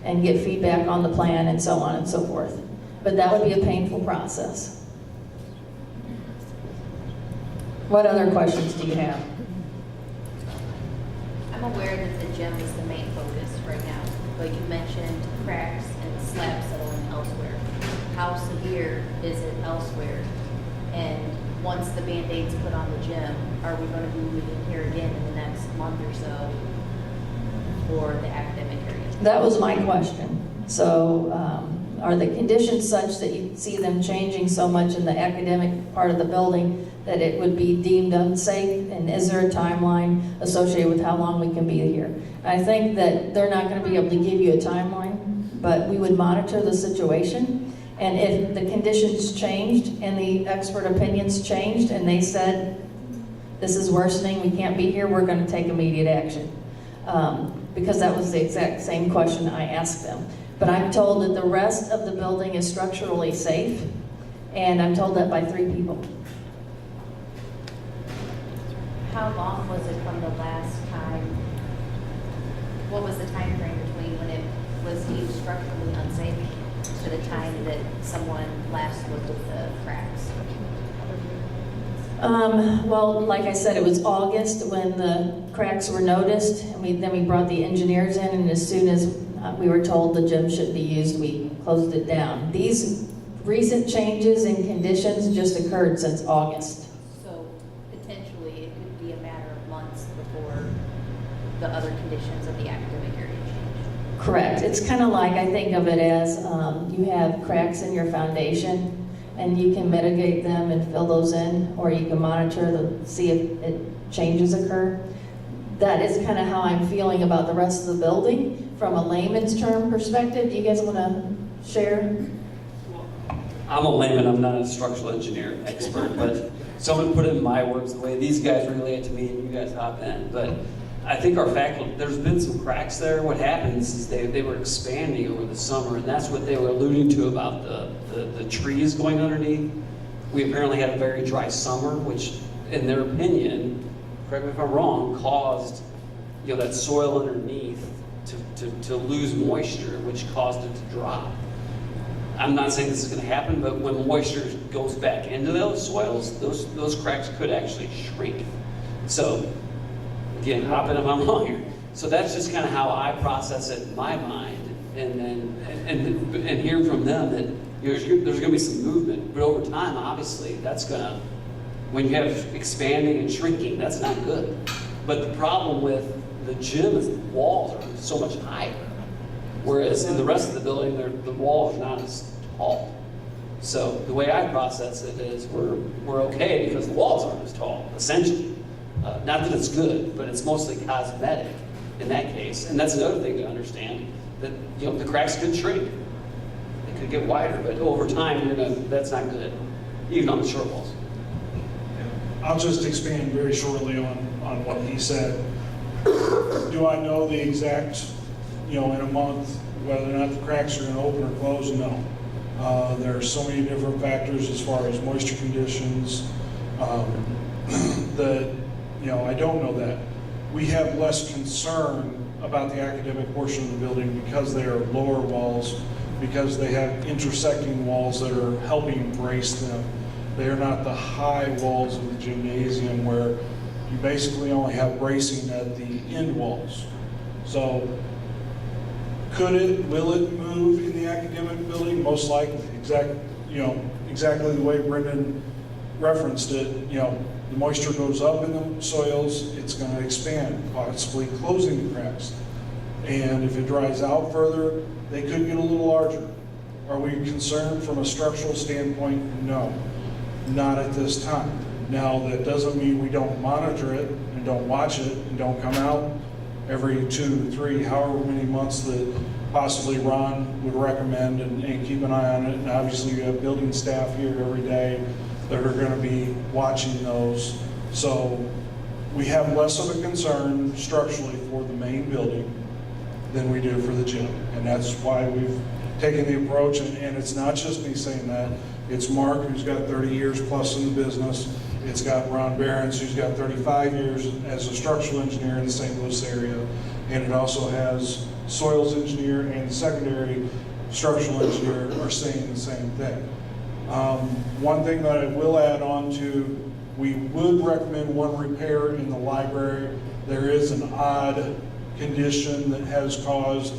and get feedback on the plan and so on and so forth. But that would be a painful process. What other questions do you have? I'm aware that the gym is the main focus right now, but you mentioned cracks and slab settling elsewhere. How severe is it elsewhere? And once the Band-Aid's put on the gym, are we going to be meeting here again in the next month or so for the academic area? That was my question. So are the conditions such that you see them changing so much in the academic part of the building that it would be deemed unsafe? And is there a timeline associated with how long we can be here? I think that they're not going to be able to give you a timeline, but we would monitor the situation. And if the conditions changed and the expert opinions changed and they said, this is worsening, we can't be here, we're going to take immediate action. Because that was the exact same question I asked them. But I'm told that the rest of the building is structurally safe, and I'm told that by 3 people. How long was it from the last time? What was the time frame between when it was deemed structurally unsafe to the time that someone last looked at the cracks? Well, like I said, it was August when the cracks were noticed, and then we brought the engineers in, and as soon as we were told the gym shouldn't be used, we closed it down. These recent changes in conditions just occurred since August. So potentially it could be a matter of months before the other conditions of the academic area change. Correct. It's kind of like, I think of it as you have cracks in your foundation, and you can mitigate them and fill those in, or you can monitor see if changes occur. That is kind of how I'm feeling about the rest of the building from a layman's term perspective. Do you guys want to share? I'm a layman, I'm not a structural engineer expert, but someone put it in my words the way these guys relay it to me and you guys hop in. But I think our faculty, there's been some cracks there. What happens is they were expanding over the summer, and that's what they were alluding to about the trees going underneath. We apparently had a very dry summer, which in their opinion, correct me if I'm wrong, caused that soil underneath to lose moisture, which caused it to drop. I'm not saying this is going to happen, but when moisture goes back into those soils, those cracks could actually shrink. So, again, hop in if I'm wrong here. So that's just kind of how I process it in my mind, and hearing from them that there's going to be some movement, but over time, obviously, that's going to, when you have expanding and shrinking, that's not good. But the problem with the gym is the walls are so much higher, whereas in the rest of the building, the walls are not as tall. So the way I process it is we're okay because the walls aren't as tall, essentially. Not that it's good, but it's mostly cosmetic in that case. And that's another thing to understand, that the cracks could shrink. They could get wider, but over time, that's not good, even on the short walls. I'll just expand very shortly on what he said. Do I know the exact, in a month, whether or not the cracks are going to open or close? No. There are so many different factors as far as moisture conditions that, I don't know that. We have less concern about the academic portion of the building because they are lower walls, because they have intersecting walls that are helping brace them. They are not the high walls of the gymnasium where you basically only have bracing at the end walls. So will it move in the academic building? Most likely, exactly the way Brendan referenced it. The moisture goes up in the soils, it's going to expand, possibly closing the cracks. And if it dries out further, they could get a little larger. Are we concerned from a structural standpoint? No, not at this time. Now, that doesn't mean we don't monitor it and don't watch it and don't come out every 2, 3, however many months that possibly Ron would recommend and keep an eye on it. And obviously you have building staff here every day that are going to be watching those. So we have less of a concern structurally for the main building than we do for the gym. And that's why we've taken the approach, and it's not just me saying that, it's Mark, who's got 30 years plus in the business. It's got Ron Behrens, who's got 35 years as a structural engineer in the St. Louis area. And it also has soils engineer and secondary structural engineer are saying the same thing. One thing that I will add on to, we would recommend one repair in the library. There is an odd condition that has caused,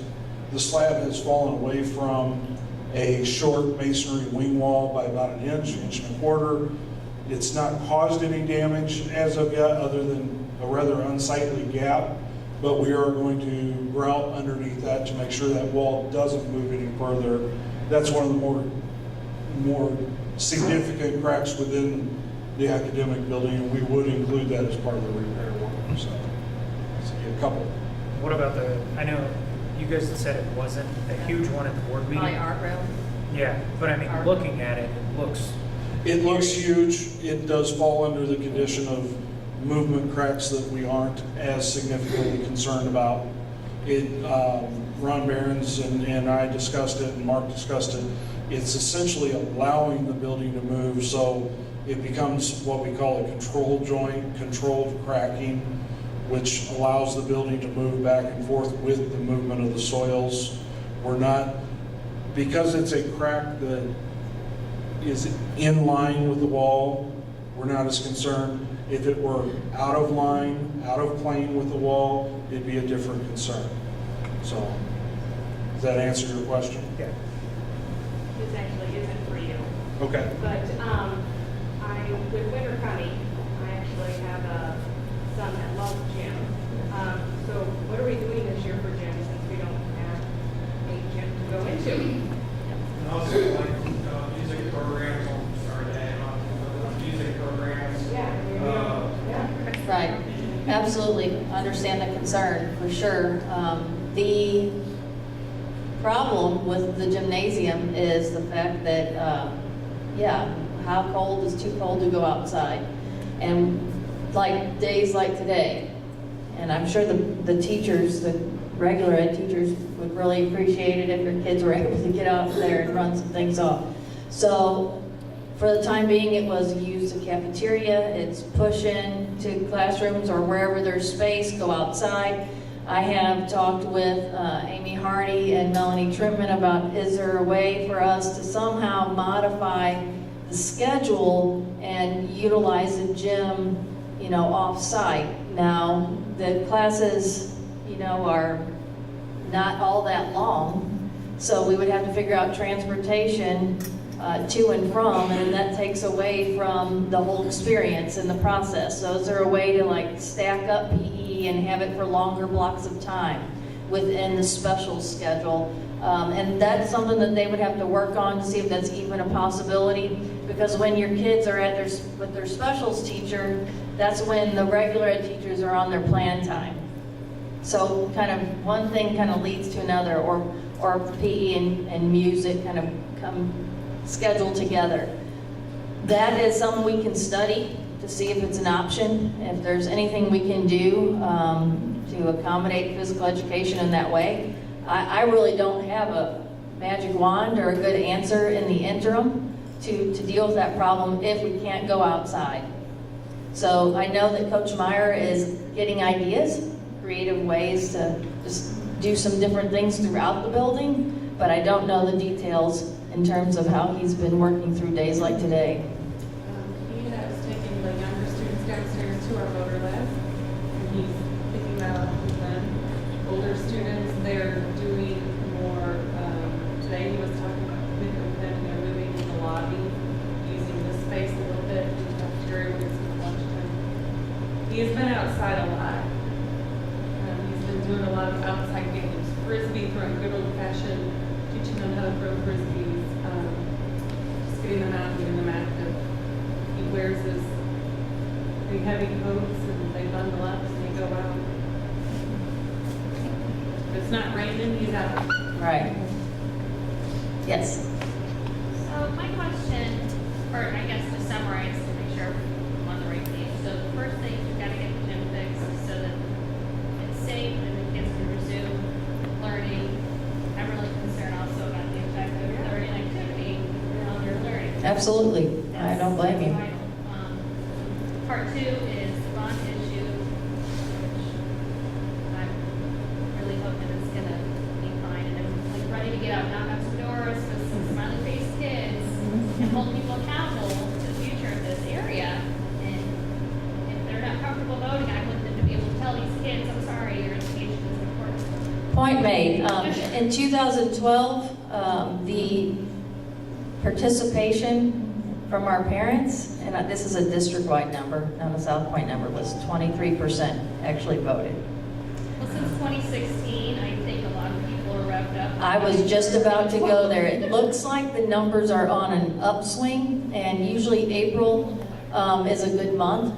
the slab has fallen away from a short masonry wing wall by about an inch and a quarter. It's not caused any damage as of yet, other than a rather unsightly gap, but we are going to grout underneath that to make sure that wall doesn't move any further. That's one of the more significant cracks within the academic building, and we would include that as part of the repair work. So, a couple. What about I know you guys said it wasn't a huge one at the board meeting. My art rail. Yeah, but I mean, looking at it, It looks huge. It does fall under the condition of movement cracks that we aren't as significantly concerned about. Ron Behrens and I discussed it, and Mark discussed it. It's essentially allowing the building to move, so it becomes what we call a control joint, controlled cracking, which allows the building to move back and forth with the movement of the soils. We're not, because it's a crack that is in line with the wall, we're not as concerned. If it were out of line, out of plane with the wall, it'd be a different concern. So, does that answer your question? Yeah. This actually isn't for you. Okay. But with Winter County, I actually have a son that loves gym. So what are we doing this year for gym since we don't have a gym to go into? And also like music programs, music programs. Yeah. Right, absolutely, understand the concern, for sure. The problem with the gymnasium is the fact that, how cold is too cold to go outside? And like days like today, and I'm sure the teachers, the regular ed teachers would really appreciate it if your kids were able to get out there and run some things off. So for the time being, it was use the cafeteria, it's push in to classrooms or wherever there's space, go outside. I have talked with Amy Hardy and Melanie Trippman about, is there a way for us to somehow modify the schedule and utilize the gym, off-site. Now, the classes, are not all that long, So we would have to figure out transportation to and from, and that takes away from the whole experience and the process. So is there a way to like stack up PE and have it for longer blocks of time within the special schedule? And that's something that they would have to work on to see if that's even a possibility. Because when your kids are at with their specials teacher, that's when the regular ed teachers are on their plan time. So kind of one thing kind of leads to another, or PE and music kind of come scheduled together. That is something we can study to see if it's an option, if there's anything we can do to accommodate physical education in that way. I really don't have a magic wand or a good answer in the interim to deal with that problem if we can't go outside. So I know that Coach Meyer is getting ideas, creative ways to just do some different things throughout the building, but I don't know the details in terms of how he's been working through days like today. He has taken the younger students downstairs to our motor lab, and he's picking that up with them. Older students, they're doing more, today he was talking about with them, they're moving in the lobby, using the space a little bit, in the cafeteria when it's lunchtime. He has been outside a lot. He's been doing a lot of outside games, frisbee throwing, good old fashioned, teaching them how to throw frisbees, just getting them out, getting them active. He wears his big heavy coats and they bundle up and they go out. If it's not raining, he's out. Right. Yes. So my question, or I guess to summarize, to make sure I'm on the right page. So the first thing, you've got to get the gym fixed so that it's safe and the kids can resume learning. I'm really concerned also about the effect of learning activity on their learning. Absolutely. I don't blame you. Part two is the bond issue, which I'm really hoping is going to be fine. And I'm like ready to get out, knock on some doors with some smiley faced kids and hold people accountable to the future of this area. And if they're not comfortable voting, I want them to be able to tell these kids, I'm sorry, your education is important. Point made. In 2012, the participation from our parents, and this is a district-wide number, not a South Point number, was 23% actually voted. Well, since 2016, I think a lot of people are revved up. I was just about to go there. It looks like the numbers are on an upswing, and usually April is a good month.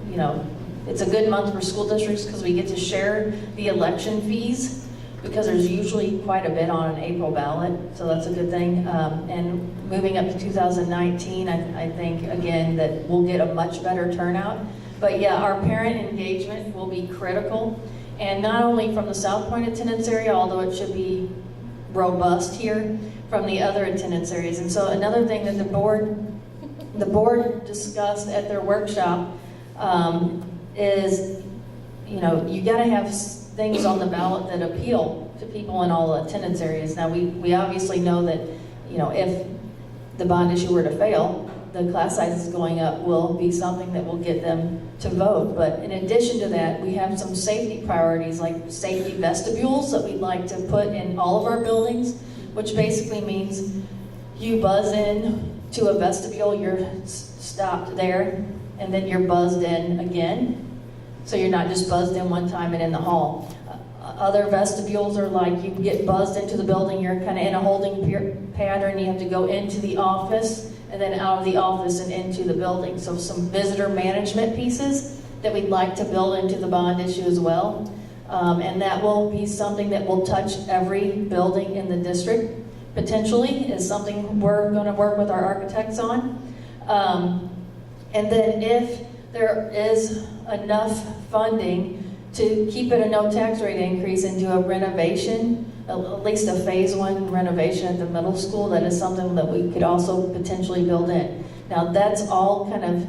You know, it's a good month for school districts because we get to share the election fees, because there's usually quite a bit on an April ballot, so that's a good thing. And moving up to 2019, I think, again, that we'll get a much better turnout. But yeah, our parent engagement will be critical, and not only from the South Point attendance area, although it should be robust here, from the other attendance areas. And so another thing that the board discussed at their workshop is, you know, you gotta have things on the ballot that appeal to people in all attendance areas. Now, we obviously know that, you know, if the bond issue were to fail, the class sizes going up will be something that will get them to vote. But in addition to that, we have some safety priorities, like safety vestibules that we'd like to put in all of our buildings, which basically means you buzz in to a vestibule, you're stopped there, and then you're buzzed in again. So you're not just buzzed in one time and in the hall. Other vestibules are like you get buzzed into the building, you're kind of in a holding pattern, you have to go into the office and then out of the office and into the building. So some visitor management pieces that we'd like to build into the bond issue as well. And that will be something that will touch every building in the district, potentially, is something we're going to work with our architects on. And then if there is enough funding to keep it a no tax rate increase and do a renovation, at least a phase one renovation at the middle school, that is something that we could also potentially build in. Now that's all kind of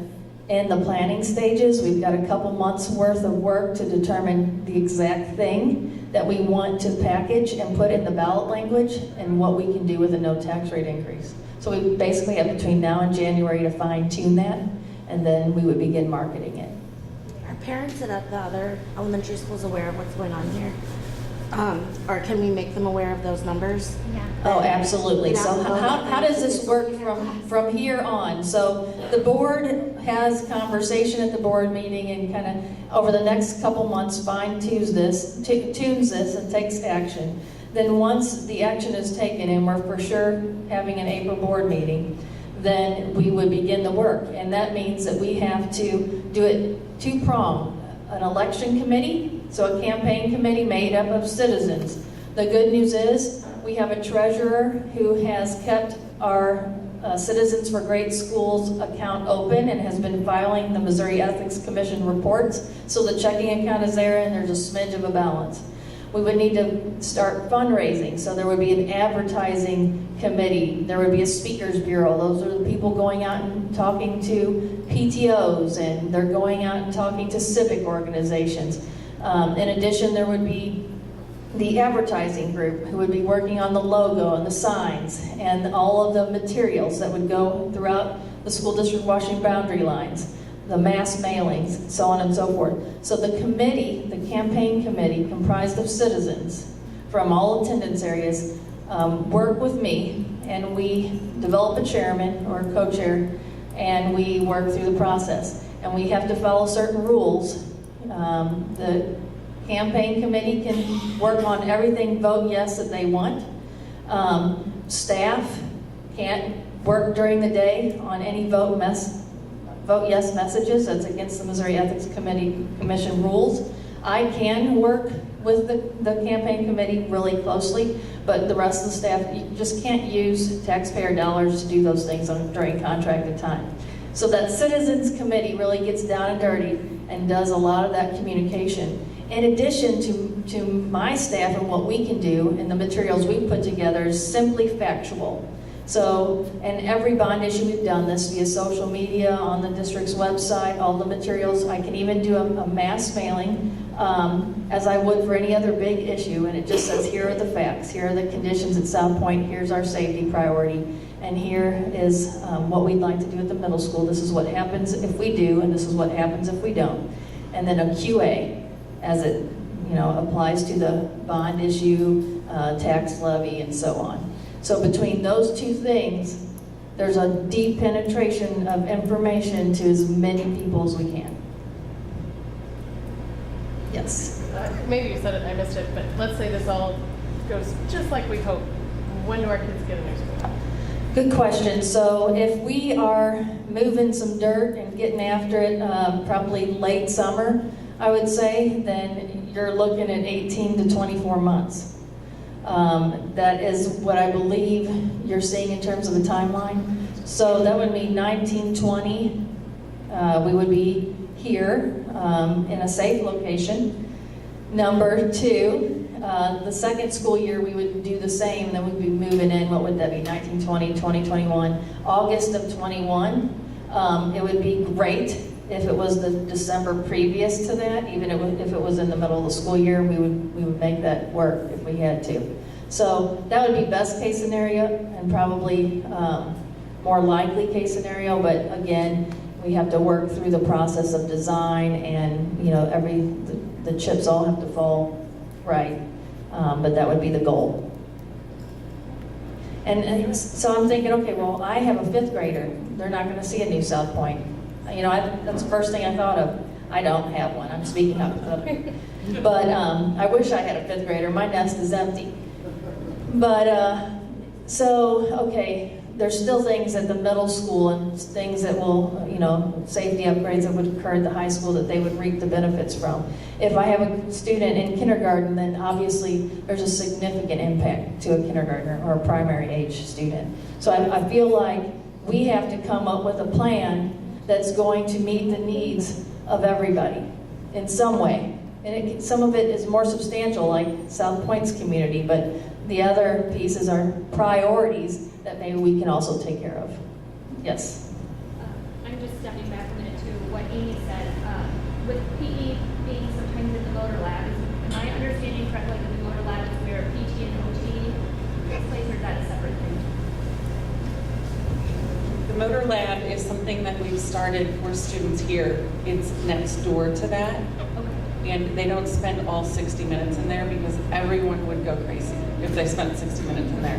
in the planning stages. We've got a couple months worth of work to determine the exact thing that we want to package and put in the ballot language and what we can do with a no tax rate increase. So we basically have between now and January to fine tune that, and then we would begin marketing it. Are parents at the other elementary schools aware of what's going on here? Or can we make them aware of those numbers? Yeah. Oh, absolutely. You know, So how does this work from here on? So the board has conversation at the board meeting and kind of over the next couple months tunes this and takes action. Then once the action is taken and we're for sure having an April board meeting, then we would begin the work. And that means that we have to do it two-pronged. An election committee, so a campaign committee made up of citizens. The good news is we have a treasurer who has kept our Citizens for Great Schools account open and has been filing the Missouri Ethics Commission reports. So the checking account is there and there's a smidge of a balance. We would need to start fundraising. So there would be an advertising committee. There would be a speakers bureau. Those are the people going out and talking to PTOs, and they're going out and talking to civic organizations. In addition, there would be the advertising group who would be working on the logo and the signs and all of the materials that would go throughout the school district washing boundary lines, the mass mailings, so on and so forth. So the committee, the campaign committee, comprised of citizens from all attendance areas, work with me, and we develop a chairman or a co-chair, and we work through the process. And we have to follow certain rules. The campaign committee can work on everything vote yes that they want. Staff can't work during the day on any vote yes messages. That's against the Missouri Ethics Commission rules. I can work with the campaign committee really closely, but the rest of the staff, you just can't use taxpayer dollars to do those things during contracted time. So that citizens committee really gets down and dirty and does a lot of that communication. In addition to my staff and what we can do and the materials we put together is simply factual. So, and every bond issue we've done this via social media, on the district's website, all the materials. I can even do a mass mailing as I would for any other big issue, and it just says, here are the facts, here are the conditions at South Point, here's our safety priority, and here is what we'd like to do at the middle school. This is what happens if we do, and this is what happens if we don't. And then a QA, as it applies to the bond issue, tax levy, and so on. So between those two things, there's a deep penetration of information to as many people as we can. Yes. Maybe you said it and I missed it, but let's say this all goes just like we hope. When do our kids get a new school? Good question. So if we are moving some dirt and getting after it probably late summer, I would say, then you're looking at 18 to 24 months. That is what I believe you're seeing in terms of the timeline. So that would mean 1920, we would be here in a safe location. Number two, the second school year we would do the same, then we'd be moving in, what would that be, 1920, 2021, August of 21. It would be great if it was the December previous to that, even if it was in the middle of the school year, we would make that work if we had to. So that would be best case scenario and probably more likely case scenario, but again, we have to work through the process of design and the chips all have to fall right, but that would be the goal. And so I'm thinking, okay, well, I have a fifth grader. They're not going to see a new South Point. That's the first thing I thought of. I don't have one. I'm speaking up. But I wish I had a fifth grader. My nest is empty. But okay, there's still things at the middle school and things that will, safety upgrades that would occur at the high school that they would reap the benefits from. If I have a student in kindergarten, then obviously there's a significant impact to a kindergartner or a primary age student. So I feel like we have to come up with a plan that's going to meet the needs of everybody in some way. And some of it is more substantial, like South Point's community, but the other pieces are priorities that maybe we can also take care of. Yes? I'm just stepping back a minute to what Amy said. With PE being sometimes in the motor lab, am I understanding correctly that the motor lab is where PT and OT takes place, or is that a separate thing? The motor lab is something that we've started for students here. It's next door to that. Okay. And they don't spend all 60 minutes in there because everyone would go crazy if they spent 60 minutes in there.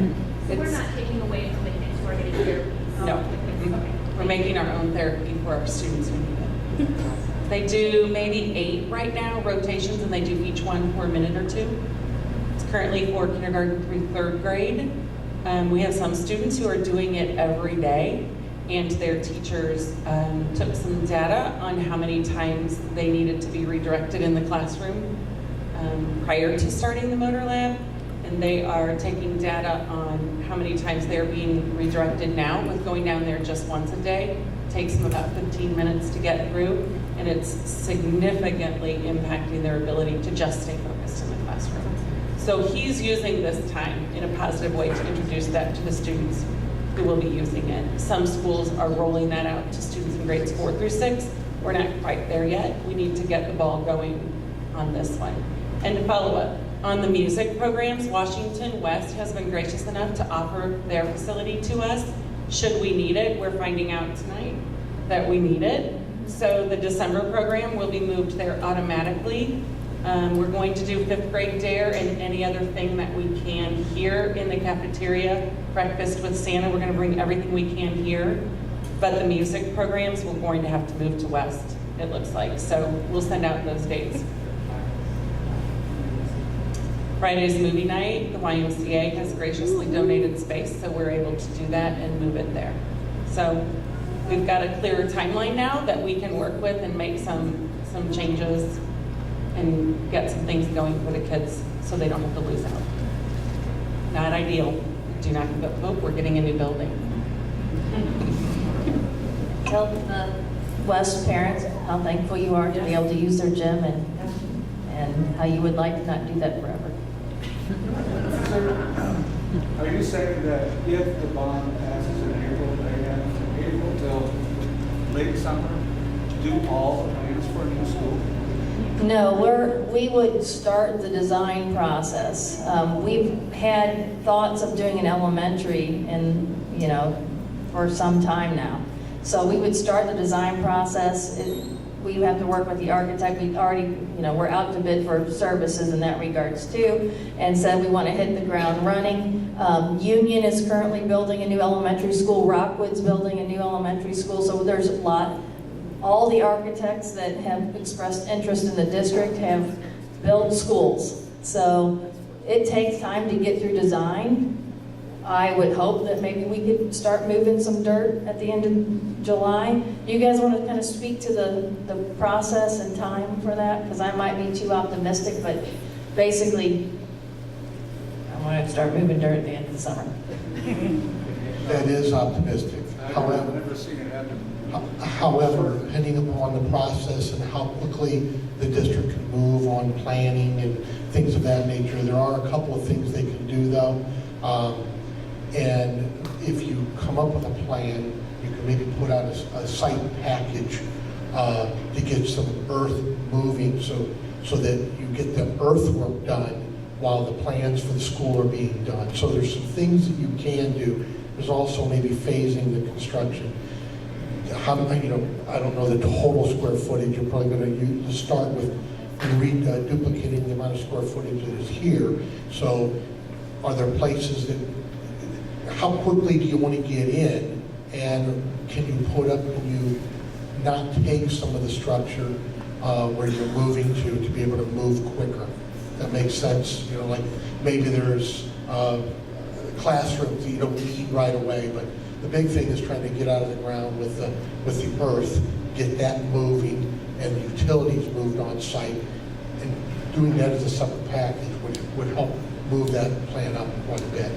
So we're not taking away from the kids who are getting therapy? No. Okay. We're making our own therapy for our students who need it. They do maybe 8 right now, rotations, and they do each one for a minute or 2. It's currently for kindergarten through 3rd grade. We have some students who are doing it every day, and their teachers took some data on how many times they needed to be redirected in the classroom prior to starting the motor lab, and they are taking data on how many times they're being redirected now, with going down there just once a day. It takes them about 15 minutes to get through, and it's significantly impacting their ability to just stay focused in the classroom. So he's using this time in a positive way to introduce that to the students who will be using it. Some schools are rolling that out to students in grades 4 through 6. We're not quite there yet. We need to get the ball going on this one. And to follow up, on the music programs, Washington West has been gracious enough to offer their facility to us. Should we need it, we're finding out tonight that we need it. So the December program will be moved there automatically. We're going to do 5th grade DARE and any other thing that we can here in the cafeteria. Breakfast with Santa, we're going to bring everything we can here. But the music programs, we're going to have to move to West, it looks like. So we'll send out those dates. Friday's movie night, the YMCA has graciously donated space, so we're able to do that and move it there. So we've got a clearer timeline now that we can work with and make some changes and get some things going for the kids so they don't have to lose out. Not ideal. Do not give up hope. We're getting a new building. Tell the West parents how thankful you are to be able to use their gym and how you would like to not do that forever. Are you saying that if the bond passes in April, they have from April till late summer to do all the plans for a new school? No, we would start the design process. We've had thoughts of doing an elementary for some time now. So we would start the design process. We have to work with the architect. We already, we're out to bid for services in that regards too, and said we want to hit the ground running. Union is currently building a new elementary school. Rockwood's building a new elementary school. So there's a lot. All the architects that have expressed interest in the district have built schools. So it takes time to get through design. I would hope that maybe we could start moving some dirt at the end of July. You guys want to kind of speak to the process and time for that? Because I might be too optimistic, but basically, I want to start moving dirt at the end of the summer. That is optimistic. I've never seen it happen. However, depending upon the process and how quickly the district can move on planning and things of that nature, there are a couple of things they can do though. And if you come up with a plan, you can maybe put out a site package to get some earth moving so that you get the earthwork done while the plans for the school are being done. So there's some things that you can do. There's also maybe phasing the construction. I don't know the total square footage. You're probably going to start with duplicating the amount of square footage that is here. So are there places that, how quickly do you want to get in? And can you put up, can you not take some of the structure where you're moving to be able to move quicker? That makes sense. Like maybe there's classrooms that you don't need right away, but the big thing is trying to get out of the ground with the earth, get that moving, and utilities moved on site. And doing that as a separate package would help move that plan up quite a bit.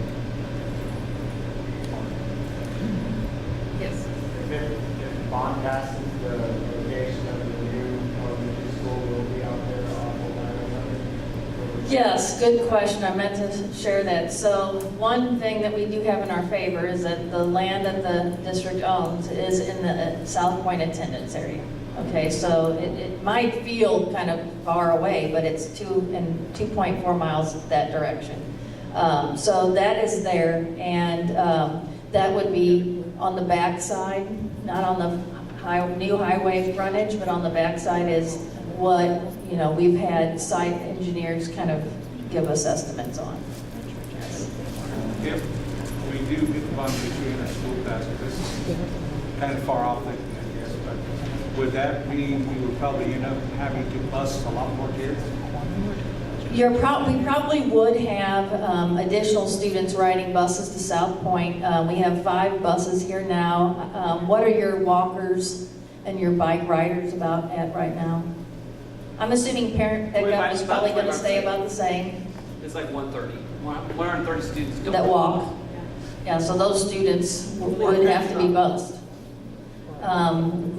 Yes. If bond passes, the location of the new elementary school will be out there on the line. Yes, good question. I meant to share that. So one thing that we do have in our favor is that the land that the district owns is in the South Point attendance area. Okay, so it might feel kind of far away, but it's 2.4 miles that direction. So that is there, and that would be on the back side, not on the new highway frontage, but on the back side is what, we've had site engineers kind of give us estimates on. If we do get the bond issue in our school passage, this is kind of far off thinking, I guess, but would that mean we would probably end up having to bus a lot more kids? We probably would have additional students riding buses to South Point. We have 5 buses here now. What are your walkers and your bike riders about at right now? I'm assuming parent pickup is probably going to stay about the same. It's like 130 students. That walk. Yeah, so those students would have to be bused.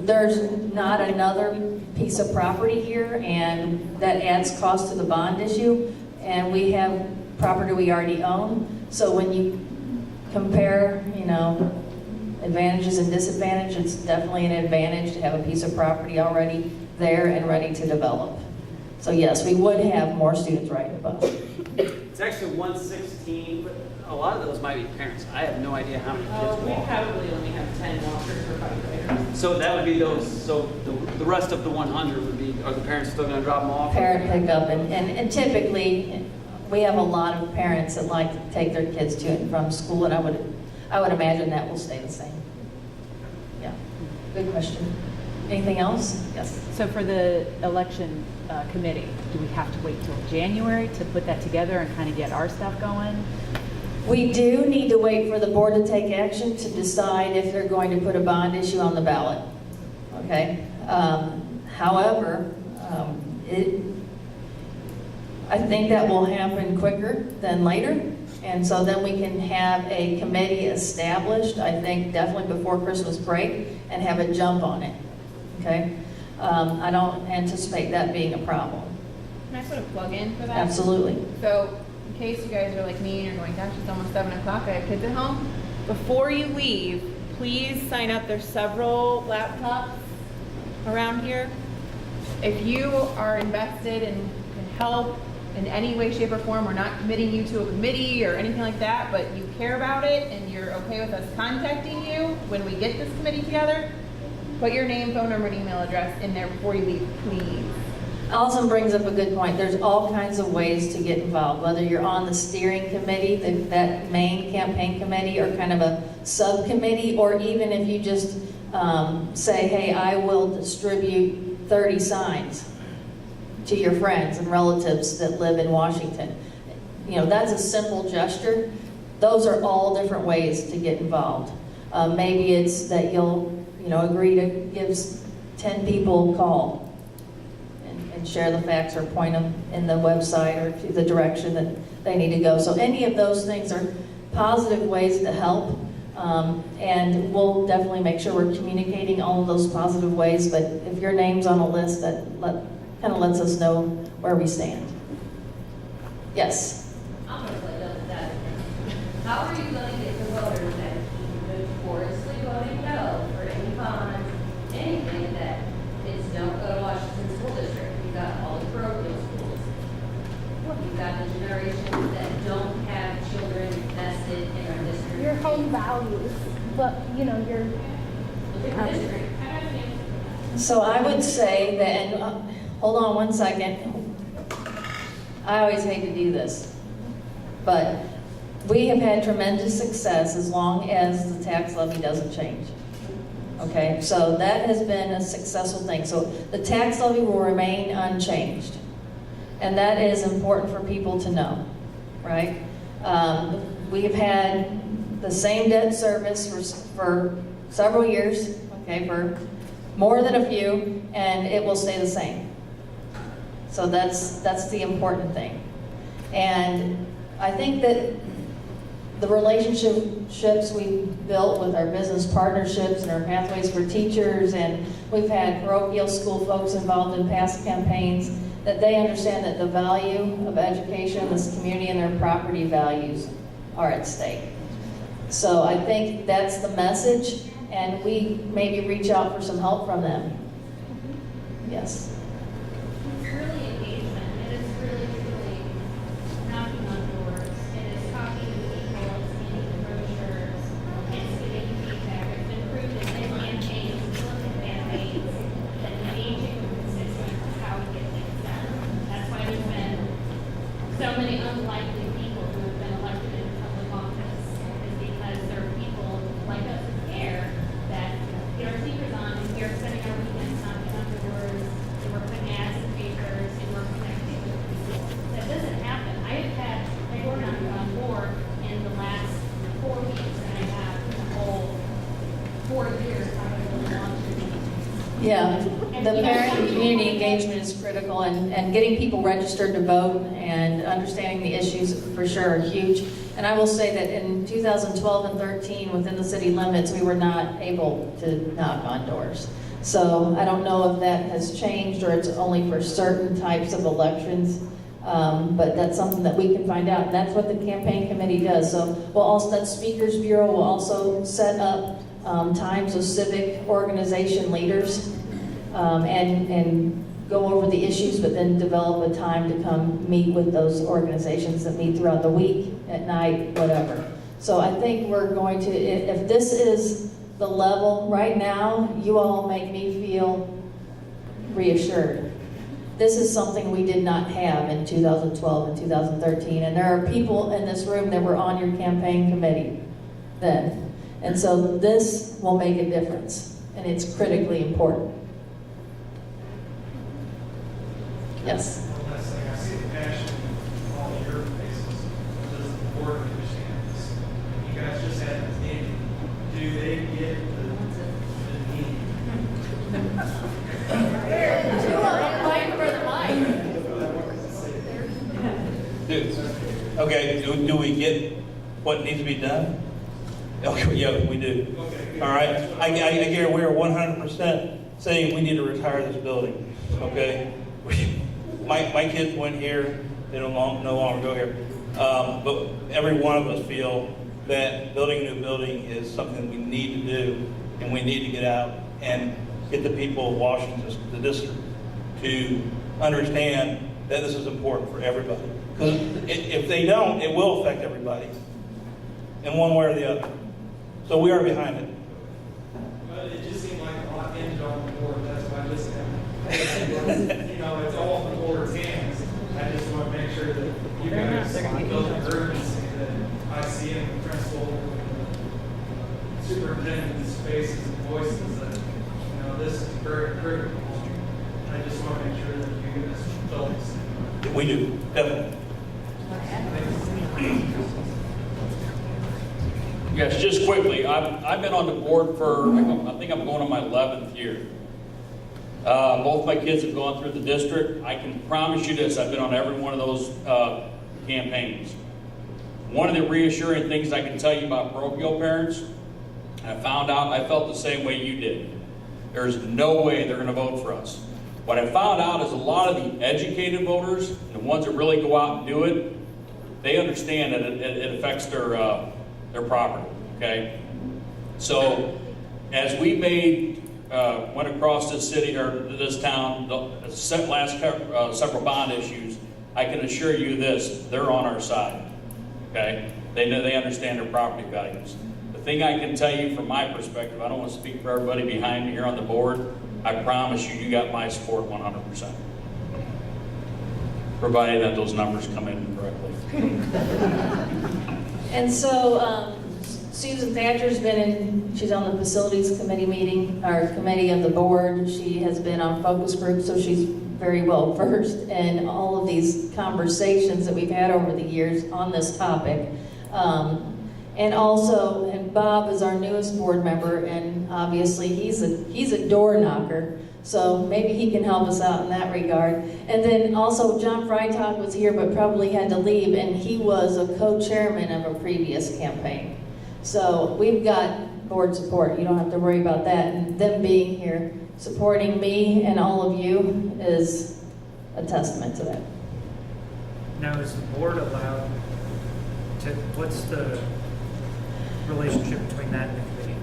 There's not another piece of property here, and that adds cost to the bond issue. And we have property we already own. So when you compare, advantages and disadvantages, it's definitely an advantage to have a piece of property already there and ready to develop. So yes, we would have more students riding the bus. It's actually 116, but a lot of those might be parents. I have no idea how many kids We walk. probably only have 10 walkers for 5 graders. So that would be those, so the rest of the 100 would be, are the parents still gonna drop them off? Parent pickup, and typically, we have a lot of parents that like to take their kids to and from school, and I would imagine that will stay the same. Yeah, good question. Anything else? Yes. So for the election committee, do we have to wait till January to put that together and kind of get our stuff going? We do need to wait for the board to take action to decide if they're going to put a bond issue on the ballot. Okay? However, I think that will happen quicker than later. And so then we can have a committee established, I think definitely before Christmas break, and have a jump on it. Okay? I don't anticipate that being a problem. Can I put a plug in for that? Absolutely. So, in case you guys are like me and you're going, gosh, it's almost 7 o'clock, I have kids at home. Before you leave, please sign up. There's several laptops around here. If you are invested and can help in any way, shape, or form, we're not committing you to a committee or anything like that, but you care about it and you're okay with us contacting you when we get this committee together, put your name, phone number, and email address in there before you leave, please. Allison brings up a good point. There's all kinds of ways to get involved, whether you're on the steering committee, that main campaign committee, or kind of a subcommittee, or even if you just say, hey, I will distribute 30 signs to your friends and relatives that live in Washington. That's a simple gesture. Those are all different ways to get involved. Maybe it's that you'll agree to give 10 people a call and share the facts or point them in the website or to the direction that they need to go. So any of those things are positive ways to help. And we'll definitely make sure we're communicating all of those positive ways. But if your name's on a list, that kind of lets us know where we stand. Yes? I'm going to play devil's advocate. How are you going to get the voters that keep notoriously voting no for any bond, anything that is don't go to Washington School District? You've got all the parochial schools. You've got the generations that don't have children vested in our district. Your home values, but your Look at the district. So I would say that, and hold on one second. I always hate to do this, but we have had tremendous success as long as the tax levy doesn't change. Okay, so that has been a successful thing. So the tax levy will remain unchanged. And that is important for people to know, right? We have had the same debt service for several years, okay, for more than a few, and it will stay the same. So that's the important thing. And I think that the relationships we've built with our business partnerships and our Pathways for Teachers, and we've had parochial school folks involved in past campaigns, that they understand that the value of education in this community and their property values are at stake. So I think that's the message, and we maybe reach out for some help from them. Yes. early engagement, it is really, truly knocking on doors. It is talking to people, it's getting brochures, it's getting feedback. It's been proven in campaigns, political campaigns, that engaging with constituents is how we get Yeah, the parent and community engagement is critical, and getting people registered to vote and understanding the issues for sure are huge. And I will say that in 2012 and 13, within the city limits, we were not able to knock on doors. So I don't know if that has changed or it's only for certain types of elections, but that's something that we can find out. And that's what the campaign committee does. So we'll also, that Speakers Bureau will also set up times with civic organization leaders and go over the issues, but then develop a time to come meet with those organizations that meet throughout the week, at night, whatever. So I think we're going to, if this is the level right now, you all make me feel reassured. This is something we did not have in 2012 and 2013, and there are people in this room that were on your campaign committee then. And so this will make a difference, and it's critically important. Yes? One last thing, I see the passion in all of your faces. Does the board understand this? You guys just had this meeting. Do they get the need? Okay, do we get what needs to be done? Okay, yeah, we do. All right, I guarantee we're 100% saying we need to retire this building. Okay, my kids went here; they no longer go here. But every one of us feel that building a new building is something we need to do, and we need to get out and get the people of Washington, the district, to understand that this is important for everybody. Because if they don't, it will affect everybody in one way or the other. So we are behind it. But it just seemed like a lot hinged on the board. That's why I just you know, it's all in the board's hands. I just want to make sure that you guys feel the urgency that I see in the principal, superintendent's faces and voices that, you know, this is very critical. I just want to make sure that you guys feel this. We do, definitely. Yes, just quickly, I've been on the board for, I think I'm going on my 11th year. Both my kids have gone through the district. I can promise you this, I've been on every one of those campaigns. One of the reassuring things I can tell you about parochial parents, I found out, I felt the same way you did. There's no way they're going to vote for us. What I found out is a lot of the educated voters, the ones that really go out and do it, they understand that it affects their property, okay? So as we went across this city or this town, the last several bond issues, I can assure you this, they're on our side, okay? They know, they understand their property values. The thing I can tell you from my perspective, I don't want to speak for everybody behind me here on the board, I promise you, you got my support 100%. Provided that those numbers come in correctly. And so Susan Thatcher's been in, she's on the facilities committee meeting, or committee of the board. She has been on focus groups, so she's very well versed in all of these conversations that we've had over the years on this topic. And also, and Bob is our newest board member, and obviously he's a door knocker, so maybe he can help us out in that regard. And then also John Freitag was here but probably had to leave, and he was a co-chairman of a previous campaign. So we've got board support, you don't have to worry about that. And them being here, supporting me and all of you is a testament to that. Now, is the board allowed to, what's the relationship between that and the committee?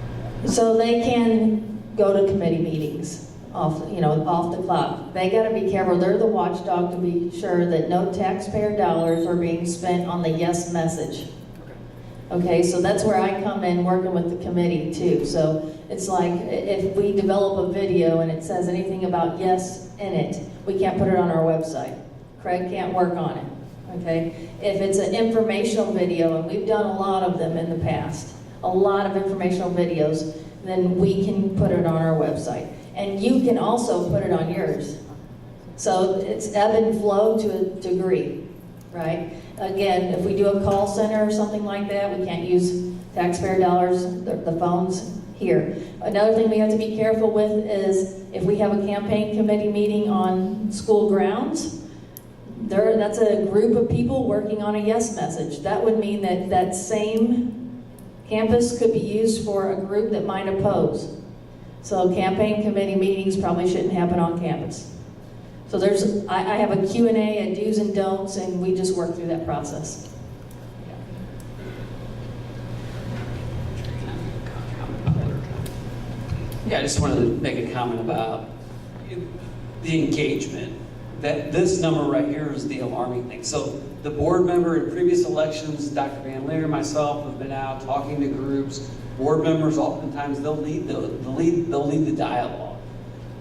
So they can go to committee meetings off the clock. They got to be careful. They're the watchdog to be sure that no taxpayer dollars are being spent on the yes message. Okay, so that's where I come in working with the committee too. So it's like if we develop a video and it says anything about yes in it, we can't put it on our website. Craig can't work on it. Okay, if it's an informational video, and we've done a lot of them in the past, a lot of informational videos, then we can put it on our website. And you can also put it on yours. So it's ebb and flow to a degree, right? Again, if we do a call center or something like that, we can't use taxpayer dollars, the phones here. Another thing we have to be careful with is if we have a campaign committee meeting on school grounds, that's a group of people working on a yes message. That would mean that that same campus could be used for a group that might oppose. So campaign committee meetings probably shouldn't happen on campus. So I have a Q&A, a do's and don'ts, and we just work through that process. Yeah, I just wanted to make a comment about the engagement. That this number right here is the alarming thing. So the board member in previous elections, Dr. Van Leer, myself, have been out talking to groups. Board members, oftentimes, they'll lead the dialogue.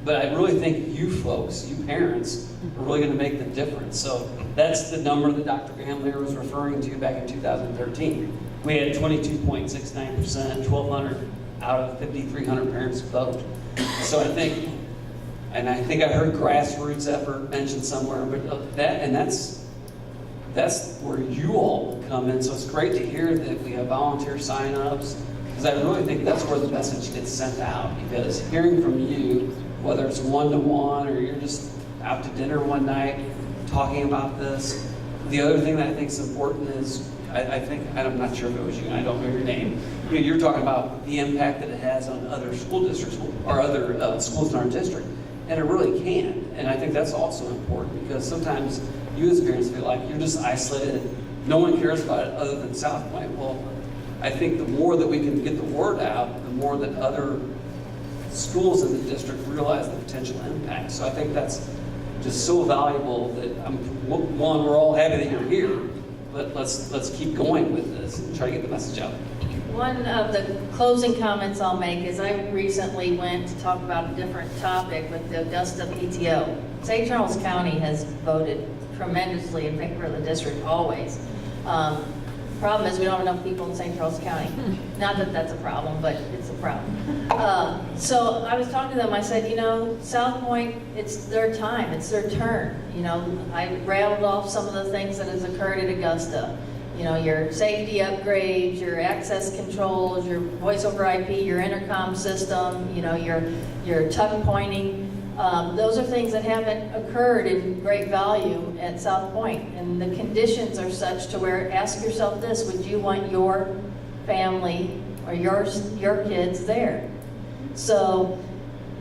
But I really think you folks, you parents, are really going to make the difference. So that's the number that Dr. Van Leer was referring to back in 2013. We had 22.69%, 1,200 out of 5,300 parents vote. So I think I heard grassroots effort mentioned somewhere, but that's where you all will come in. So it's great to hear that we have volunteer sign-ups, because I really think that's where the message gets sent out. Because hearing from you, whether it's one-to-one or you're just out to dinner one night talking about this. The other thing that I think is important is, I'm not sure if it was you, and I don't know your name. You're talking about the impact that it has on other school districts or other schools in our district. And it really can. And I think that's also important, because sometimes you as parents feel like you're just isolated. No one cares about it other than South Point. Well, I think the more that we can get the word out, the more that other schools in the district realize the potential impact. So I think that's just so valuable that, one, we're all happy that you're here, but let's keep going with this and try to get the message out. One of the closing comments I'll make is I recently went to talk about a different topic with the Augusta PTO. St. Charles County has voted tremendously in favor of the district always. Problem is we don't have enough people in St. Charles County. Not that that's a problem, but it's a problem. So I was talking to them, I said, South Point, it's their time, it's their turn. I rattled off some of the things that has occurred at Augusta. Your safety upgrades, your access controls, your voice over IP, your intercom system, your tuck pointing. Those are things that haven't occurred in great value at South Point. And the conditions are such to where, ask yourself this, would you want your family or your kids there? So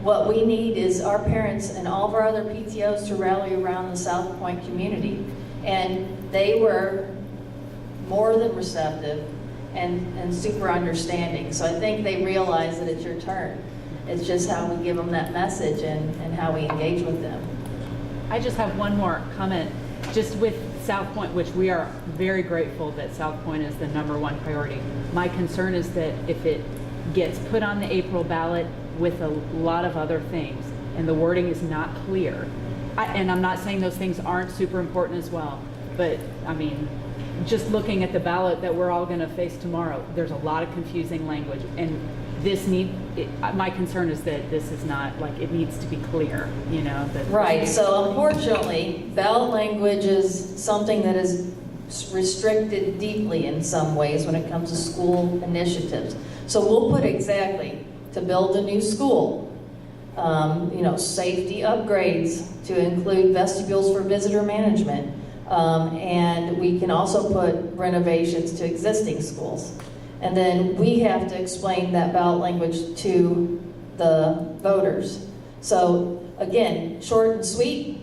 what we need is our parents and all of our other PTOs to rally around the South Point community. And they were more than receptive and super understanding. So I think they realize that it's your turn. It's just how we give them that message and how we engage with them. I just have one more comment. Just with South Point, which we are very grateful that South Point is the #1 priority. My concern is that if it gets put on the April ballot with a lot of other things and the wording is not clear, and I'm not saying those things aren't super important as well, but just looking at the ballot that we're all going to face tomorrow, there's a lot of confusing language, and my concern is that this is not, it needs to be clear, Right, so unfortunately, ballot language is something that is restricted deeply in some ways when it comes to school initiatives. So we'll put exactly, to build a new school, safety upgrades to include vestibules for visitor management, and we can also put renovations to existing schools. And then we have to explain that ballot language to the voters. So again, short and sweet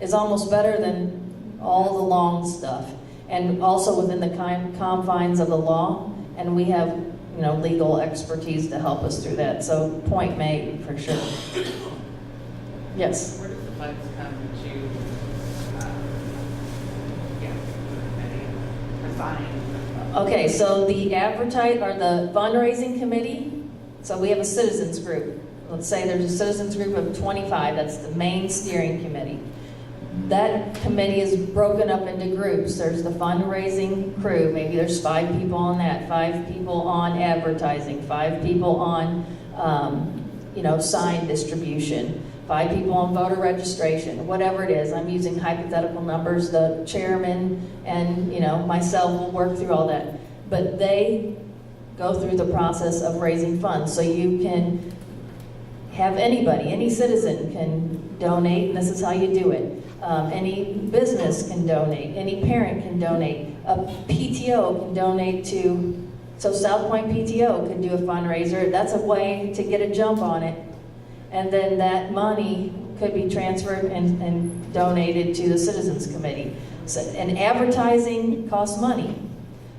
is almost better than all the long stuff. And also within the confines of the law, and we have legal expertise to help us through that. So point made for sure. Yes? Where does the funds come to, assign? Okay, so the fundraising committee, so we have a citizens group. Let's say there's a citizens group of 25, that's the main steering committee. That committee is broken up into groups. There's the fundraising crew, maybe there's 5 people on that, 5 people on advertising, 5 people on sign distribution, 5 people on voter registration, whatever it is. I'm using hypothetical numbers. The chairman and myself will work through all that. But they go through the process of raising funds. So you can have anybody, any citizen can donate, and this is how you do it. Any business can donate, any parent can donate, a PTO can donate to, so South Point PTO could do a fundraiser. That's a way to get a jump on it. And then that money could be transferred and donated to the Citizens Committee. So, and advertising costs money.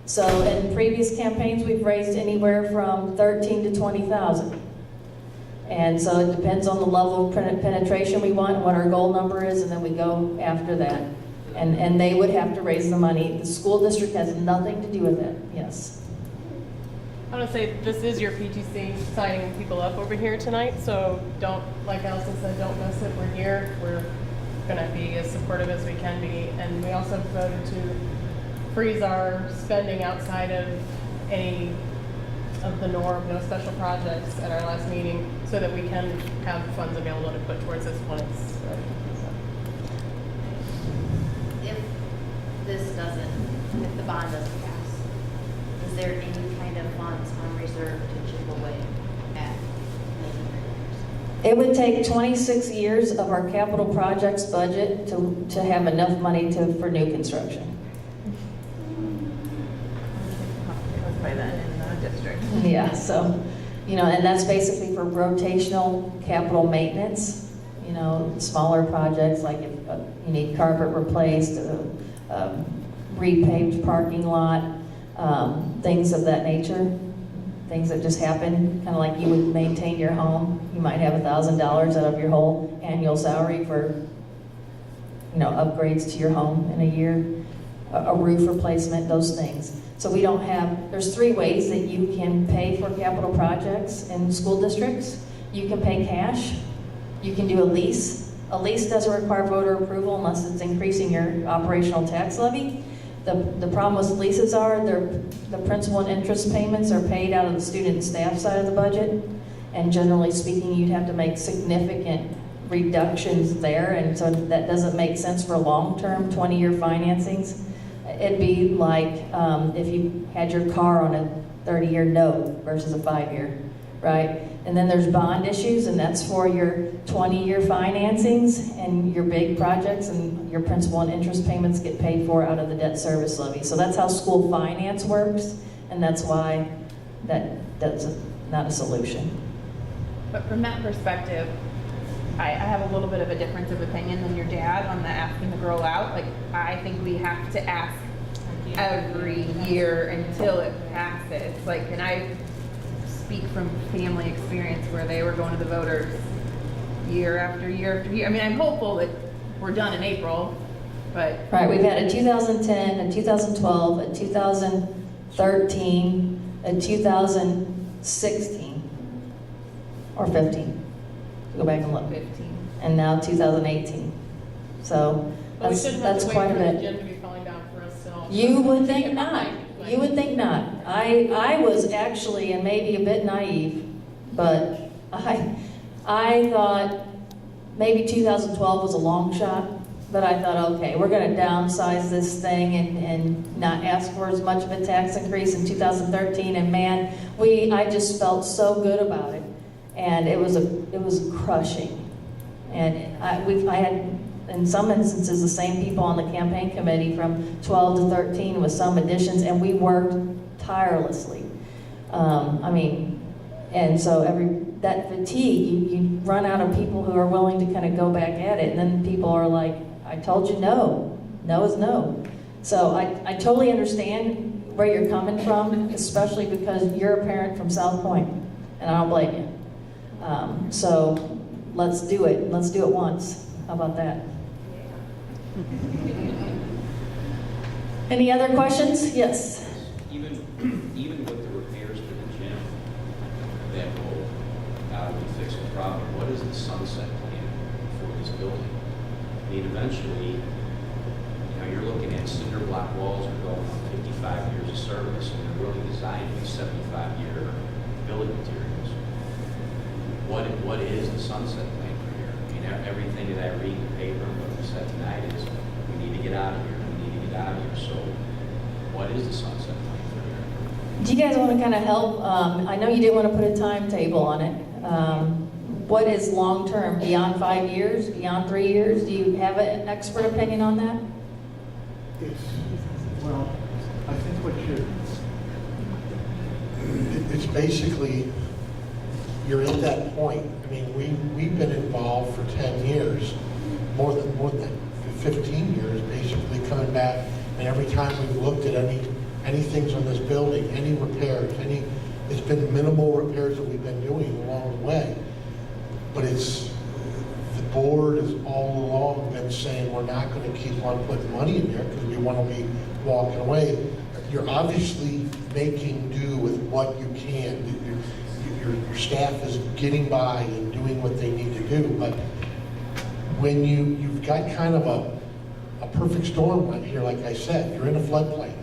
So in previous campaigns, we've raised anywhere from 13 to 20,000. And so it depends on the level of penetration we want, and what our goal number is, and then we go after that. And they would have to raise the money. The school district has nothing to do with it, yes. I want to say this is your PTC signing people up over here tonight, so don't, like Allison said, don't miss it. We're here. We're going to be as supportive as we can be. And we also voted to freeze our spending outside of any of the norm, no special projects at our last meeting, so that we can have funds available to put towards this when it's ready. If the bond doesn't pass, is there any kind of funds on reserve to chip away at making repairs? It would take 26 years of our capital projects budget to have enough money for new construction. By then in the district. Yeah, so, and that's basically for rotational capital maintenance, smaller projects like if you need carpet replaced, repaved parking lot, things of that nature, things that just happen, kind of like you would maintain your home. You might have $1,000 out of your whole annual salary for, upgrades to your home in a year, a roof replacement, those things. So we don't have, there's 3 ways that you can pay for capital projects in school districts. You can pay cash, you can do a lease. A lease doesn't require voter approval unless it's increasing your operational tax levy. The problem with leases are the principal and interest payments are paid out of the student and staff side of the budget. And generally speaking, you'd have to make significant reductions there. And so that doesn't make sense for long-term 20-year financings. It'd be like if you had your car on a 30-year note versus a 5-year, right? And then there's bond issues, and that's for your 20-year financings and your big projects, and your principal and interest payments get paid for out of the debt service levy. So that's how school finance works, and that's why that's not a solution. But from that perspective, I have a little bit of a difference of opinion than your dad on the asking the girl out. Like, I think we have to ask every year until it passes. Like, and I speak from family experience where they were going to the voters year after year after year. I mean, I'm hopeful that we're done in April, but... Right, we've had a 2010, a 2012, a 2013, a 2016, or 15. Go back and look. 15. And now 2018. So But we that's shouldn't have to quite a wait for the bit. gym to be falling down for us to... You would think not. You would think not. I was actually, and maybe a bit naive, but I thought maybe 2012 was a long shot, but I thought, okay, we're going to downsize this thing and not ask for as much of a tax increase in 2013. And man, I just felt so good about it, and it was crushing. And I had, in some instances, the same people on the campaign committee from 12 to 13 with some additions, and we worked tirelessly. And so that fatigue, you run out of people who are willing to kind of go back at it, and then people are like, I told you no. No is no. So I totally understand where you're coming from, especially because you're a parent from South Point, and I don't blame you. So let's do it. Let's do it once. How about that? Any other questions? Yes. Even with the repairs to the gym that will fix the problem, what is the sunset plan for this building? I mean, eventually, you're looking at cinder block walls that are going on 55 years of service, and they're really designed to be 75-year building materials. What is the sunset plan for here? I mean, everything that I read in the paper and what we said tonight is we need to get out of here. We need to get out of here. So what is the sunset plan for here? Do you guys want to kind of help? I know you didn't want to put a timetable on it. What is long-term, beyond 5 years, beyond 3 years? Do you have an expert opinion on that? Well, I think it's basically, you're at that point. I mean, we've been involved for 10 years, more than 15 years, basically coming back, and every time we've looked at any things on this building, any repairs, it's been minimal repairs that we've been doing along the way. But the board has all along been saying we're not going to keep on putting money in there because we want to be walking away. You're obviously making do with what you can. Your staff is getting by and doing what they need to do, but when you've got kind of a perfect storm right here, like I said, you're in a floodplain.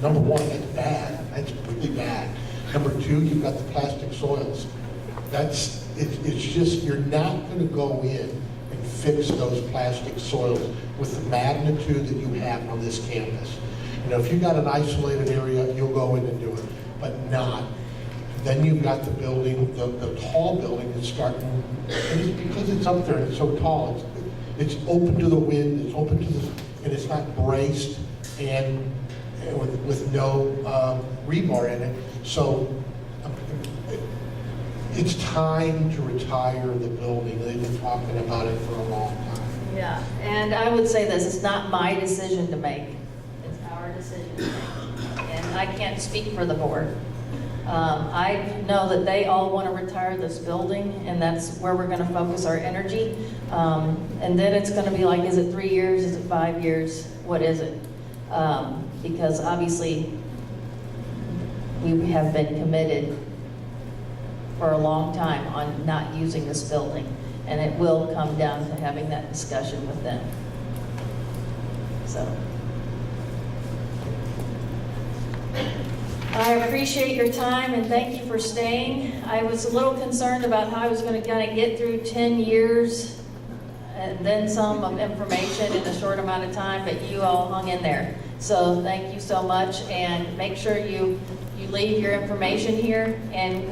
Number one, it's bad. That's really bad. Number two, you've got the plastic soils. It's just, you're not going to go in and fix those plastic soils with the magnitude that you have on this campus. You know, if you've got an isolated area, you'll go in and do it, but not. Then you've got the building, the tall building that's starting, and it's because it's up there and it's so tall, it's open to the wind, it's open to the, and it's not braced and with no rebar in it. So it's time to retire the building. They've been talking about it for a long time. Yeah, and I would say this, it's not my decision to make. It's our decision to make. And I can't speak for the board. I know that they all want to retire this building, and that's where we're going to focus our energy. And then it's going to be like, is it 3 years? Is it 5 years? What is it? Because obviously we have been committed for a long time on not using this building, and it will come down to having that discussion with them. So I appreciate your time and thank you for staying. I was a little concerned about how I was going to kind of get through 10 years and then some of information in a short amount of time, but you all hung in there. So thank you so much, and make sure you leave your information here. And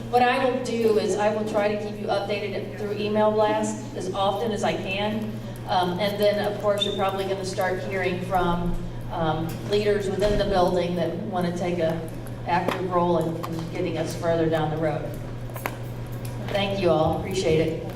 what I will do is I will try to keep you updated through email blast as often as I can. And then of course you're probably going to start hearing from leaders within the building that want to take an active role in getting us further down the road. Thank you all, appreciate it.